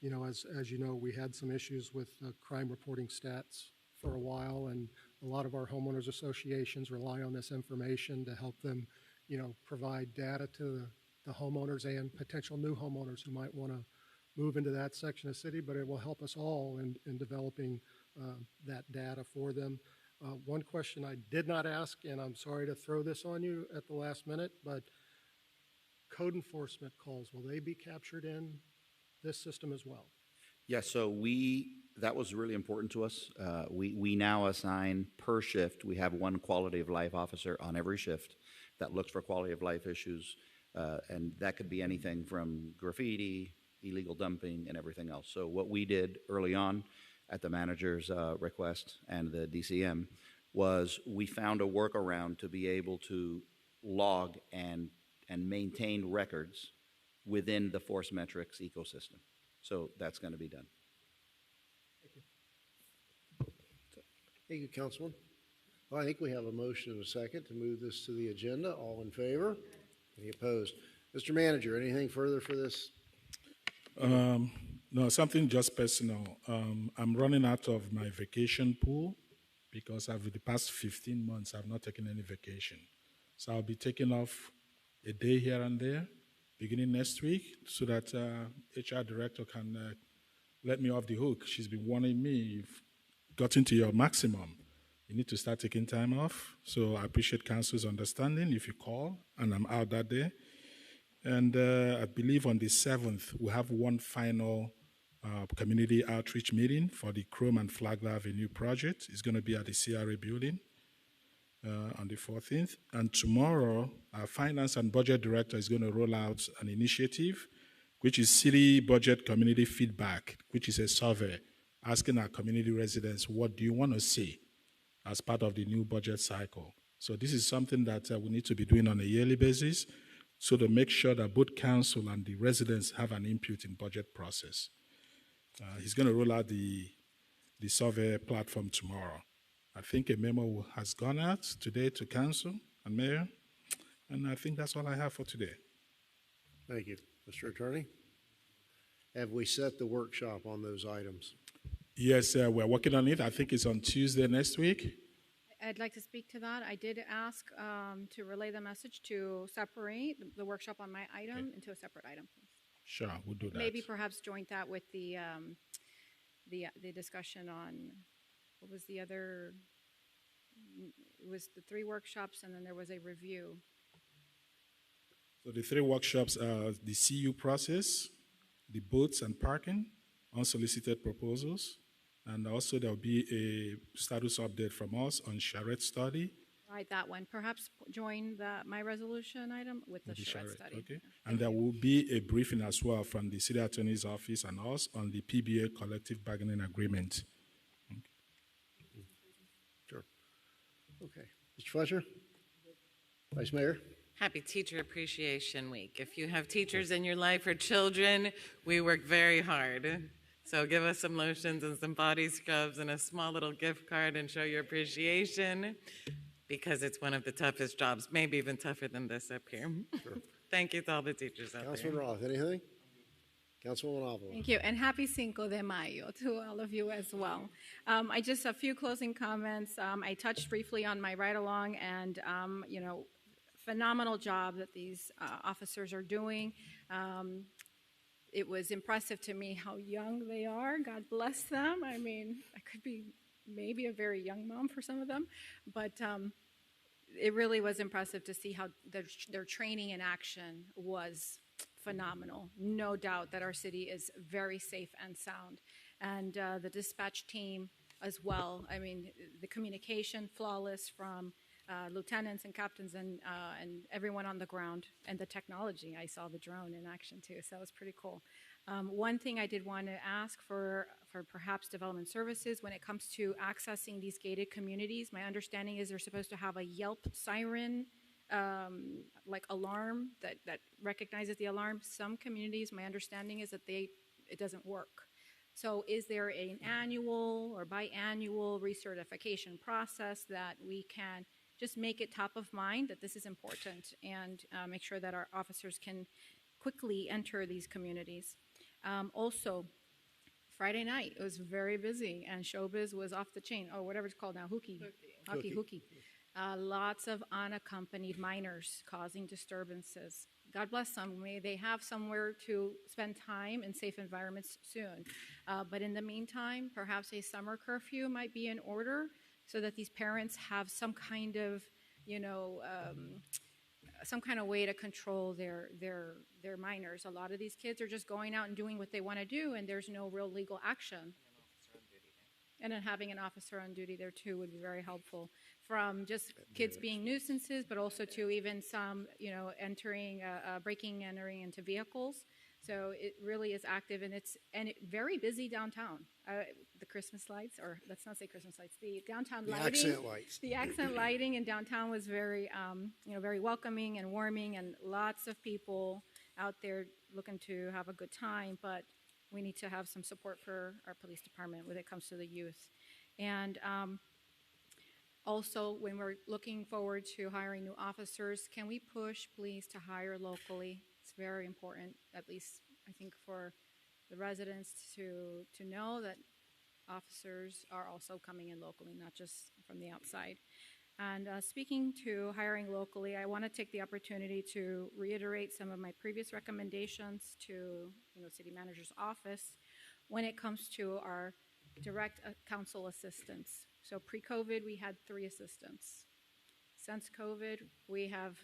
[SPEAKER 4] You know, as you know, we had some issues with crime reporting stats for a while, and a lot of our homeowners associations rely on this information to help them, you know, provide data to the homeowners and potential new homeowners who might want to move into that section of the city, but it will help us all in developing that data for them. One question I did not ask, and I'm sorry to throw this on you at the last minute, but code enforcement calls, will they be captured in this system as well?
[SPEAKER 12] Yeah, so that was really important to us. We now assign per shift, we have one quality of life officer on every shift that looks for quality of life issues. And that could be anything from graffiti, illegal dumping, and everything else. So what we did early on at the manager's request and the DCM was we found a workaround to be able to log and maintain records within the Force Metrics ecosystem. So that's going to be done.
[SPEAKER 2] Thank you, Councilman. Well, I think we have a motion and a second to move this to the agenda. All in favor? Any opposed? Mr. Manager, anything further for this?
[SPEAKER 3] No, something just personal. I'm running out of my vacation pool because over the past 15 months, I've not taken any vacation. So I'll be taking off a day here and there beginning next week so that HR director can let me off the hook. She's been warning me, you've gotten to your maximum. You need to start taking time off. So I appreciate council's understanding if you call and I'm out that day. And I believe on the 7th, we have one final community outreach meeting for the Chrome and Flagler Avenue project. It's going to be at the CRA building on the 14th. And tomorrow, our finance and budget director is going to roll out an initiative, which is City Budget Community Feedback, which is a survey asking our community residents, what do you want to see as part of the new budget cycle? So this is something that we need to be doing on a yearly basis, so to make sure that both council and the residents have an input in budget process. He's going to roll out the survey platform tomorrow. I think a memo has gone out today to council and mayor, and I think that's all I have for today.
[SPEAKER 2] Thank you. Mr. Attorney? Have we set the workshop on those items?
[SPEAKER 3] Yes, we're working on it. I think it's on Tuesday next week.
[SPEAKER 6] I'd like to speak to that. I did ask to relay the message to separate the workshop on my item into a separate item.
[SPEAKER 3] Sure, we'll do that.
[SPEAKER 6] Maybe perhaps joint that with the discussion on, what was the other, it was the 3 workshops and then there was a review.
[SPEAKER 3] So the 3 workshops are the CU process, the boats and parking, unsolicited proposals, and also there'll be a status update from us on charrette study.
[SPEAKER 6] Right, that one. Perhaps join my resolution item with the charrette study.
[SPEAKER 3] Okay. And there will be a briefing as well from the city attorney's office and us on the PBA collective bargaining agreement. Okay.
[SPEAKER 2] Sure. Okay. Mr. Fletcher? Vice Mayor?
[SPEAKER 8] Happy Teacher Appreciation Week. If you have teachers in your life or children, we work very hard. So give us some lotions and some body scrubs and a small little gift card and show your appreciation, because it's one of the toughest jobs, maybe even tougher than this up here. Sure. Thank you to all the teachers out
[SPEAKER 2] Councilman
[SPEAKER 8] there.
[SPEAKER 2] Roth, anything? Councilwoman Avila?
[SPEAKER 6] Thank you, and happy Cinco de Mayo to all of you as well. I just a few closing comments. I touched briefly on my ride-along, and phenomenal job that these officers are doing. It was impressive to me how young they are. God bless them. I mean, I could be maybe a very young mom for some of them, but it really was impressive to see how their training in action was phenomenal. No doubt that our city is very safe and sound. And the dispatch team as well. I mean, the communication flawless from lieutenants and captains and everyone on the ground, and the technology. I saw the drone in action too, so that was pretty cool. One thing I did want to ask for perhaps development services when it comes to accessing these gated communities. My understanding is they're supposed to have a Yelp siren like alarm that recognizes the alarm. Some communities, my understanding is that it doesn't work. So is there an annual or biannual recertification process that we can just make it top of mind that this is important, and make sure that our officers can quickly enter these communities? Also, Friday night, it was very busy, and showbiz was off the chain, or whatever it's called now, hooky. Lots of unaccompanied minors causing disturbances. God bless them. May they have somewhere to spend time in safe environments soon. But in the meantime, perhaps a summer curfew might be in order, so that these parents have some kind of, some kind of way to control their minors. A lot of these kids are just going out and doing what they want to do, and there's no real legal action. And then having an officer on duty there too would be very helpful, from just kids being nuisances, but also to even some, breaking and entering into vehicles. So it really is active, and it's very busy downtown. The Christmas lights, or let's not say Christmas lights, the downtown lighting.
[SPEAKER 2] Accent lights.
[SPEAKER 6] The accent lighting in downtown was very, very welcoming and warming, and lots of people out there looking to have a good time. But we need to have some support for our police department when it comes to the youth. And also, when we're looking forward to hiring new officers, can we push, please, to hire locally? It's very important, at least I think for the residents to know that officers are also coming in locally, not just from the outside. And speaking to hiring locally, I want to take the opportunity to reiterate some of my previous recommendations to city manager's office when it comes to our direct council assistants. So pre-COVID, we had 3 assistants. Since COVID, we have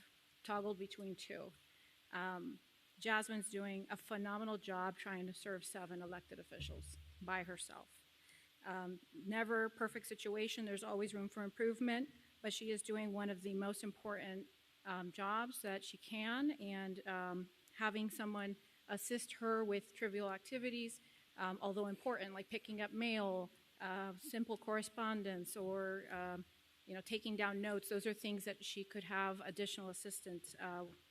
[SPEAKER 6] toggled between 2. Jasmine's doing a phenomenal job trying to serve 7 elected officials by herself. Never a perfect situation. There's always room for improvement, but she is doing one of the most important jobs that she can, and having someone assist her with trivial activities, although important, like picking up mail, simple correspondence, or taking down notes. Those are things that she could have additional assistance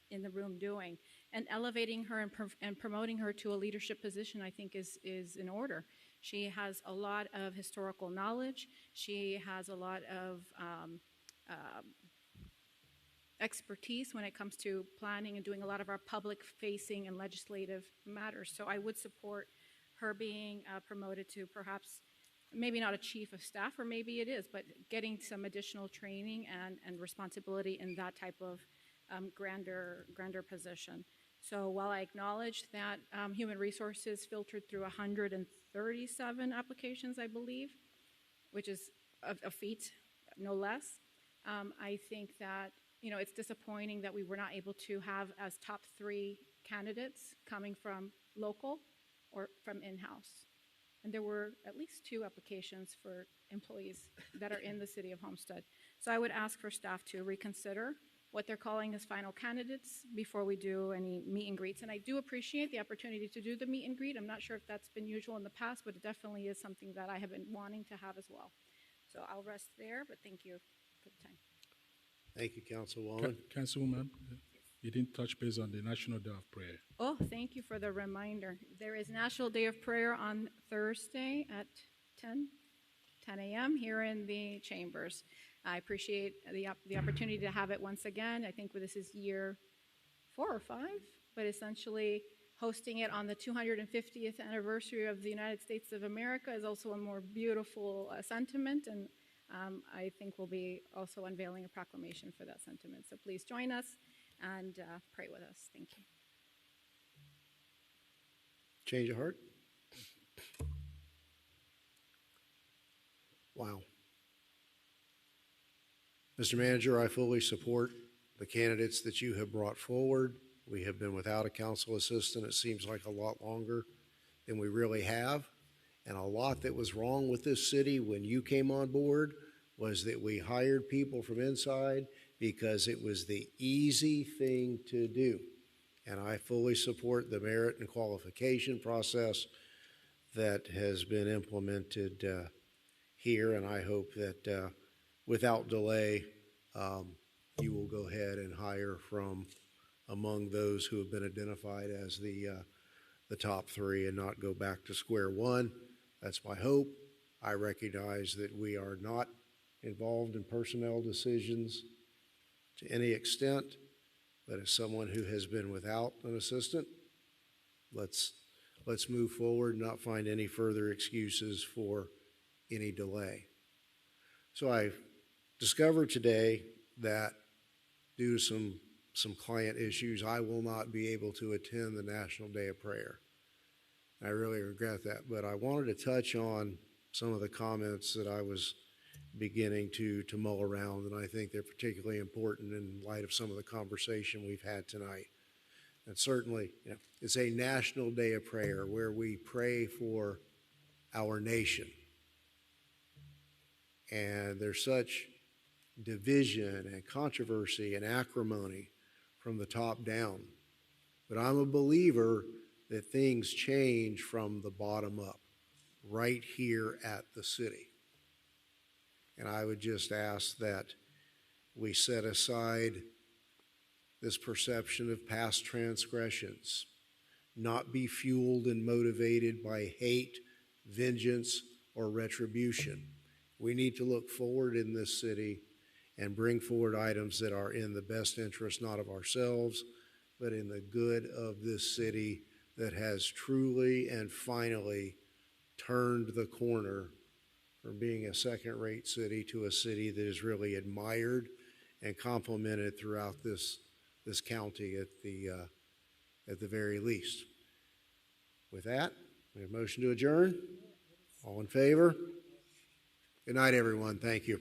[SPEAKER 6] in the room doing. And elevating her and promoting her to a leadership position, I think, is in order. She has a lot of historical knowledge. She has a lot of expertise when it comes to planning and doing a lot of our public-facing and legislative matters. So I would support her being promoted to perhaps, maybe not a chief of staff, or maybe it is, but getting some additional training and responsibility in that type of grander position. So while I acknowledge that Human Resources filtered through 137 applications, I believe, which is a feat, no less, I think that it's disappointing that we were not able to have as top 3 candidates coming from local or from in-house. And there were at least 2 applications for employees that are in the city of Homestead. So I would ask for staff to reconsider what they're calling as final candidates before we do any meet and greets. And I do appreciate the opportunity to do the meet and greet. I'm not sure if that's been usual in the past, but it definitely is something that I have been wanting to have as well. So I'll rest there, but thank you for the time.
[SPEAKER 2] Thank you, Councilwoman.
[SPEAKER 3] Councilwoman, you didn't touch base on the National Day of Prayer.
[SPEAKER 6] Oh, thank you for the reminder. There is National Day of Prayer on Thursday at 10 a.m. here in the chambers. I appreciate the opportunity to have it once again. I think this is year 4 or 5, but essentially hosting it on the 250th anniversary of the United States of America is also a more beautiful sentiment, and I think we'll be also unveiling a proclamation for that sentiment. So please join us and pray with us. Thank you.
[SPEAKER 2] Change of heart? Wow. Mr. Manager, I fully support the candidates that you have brought forward. We have been without a council assistant, it seems like a lot longer than we really have. And a lot that was wrong with this city when you came on board was that we hired people from inside because it was the easy thing to do. And I fully support the merit and qualification process that has been implemented here, and I hope that without delay, you will go ahead and hire from among those who have been identified as the top 3 and not go back to square one. That's my hope. I recognize that we are not involved in personnel decisions to any extent, but as someone who has been without an assistant, let's move forward and not find any further excuses for any delay. So I discovered today that due to some client issues, I will not be able to attend the National Day of Prayer. I really regret that, but I wanted to touch on some of the comments that I was beginning to mull around, and I think they're particularly important in light of some of the conversation we've had tonight. And certainly, it's a national day of prayer where we pray for our nation. And there's such division and controversy and acrimony from the top down. But I'm a believer that things change from the bottom up, right here at the city. And I would just ask that we set aside this perception of past transgressions, not be fueled and motivated by hate, vengeance, or retribution. We need to look forward in this city and bring forward items that are in the best interest, not of ourselves, but in the good of this city that has truly and finally turned the corner from being a second-rate city to a city that is really admired and complimented throughout this county at the very least. With that, we have a motion to adjourn. All in favor? Good night, everyone. Thank you.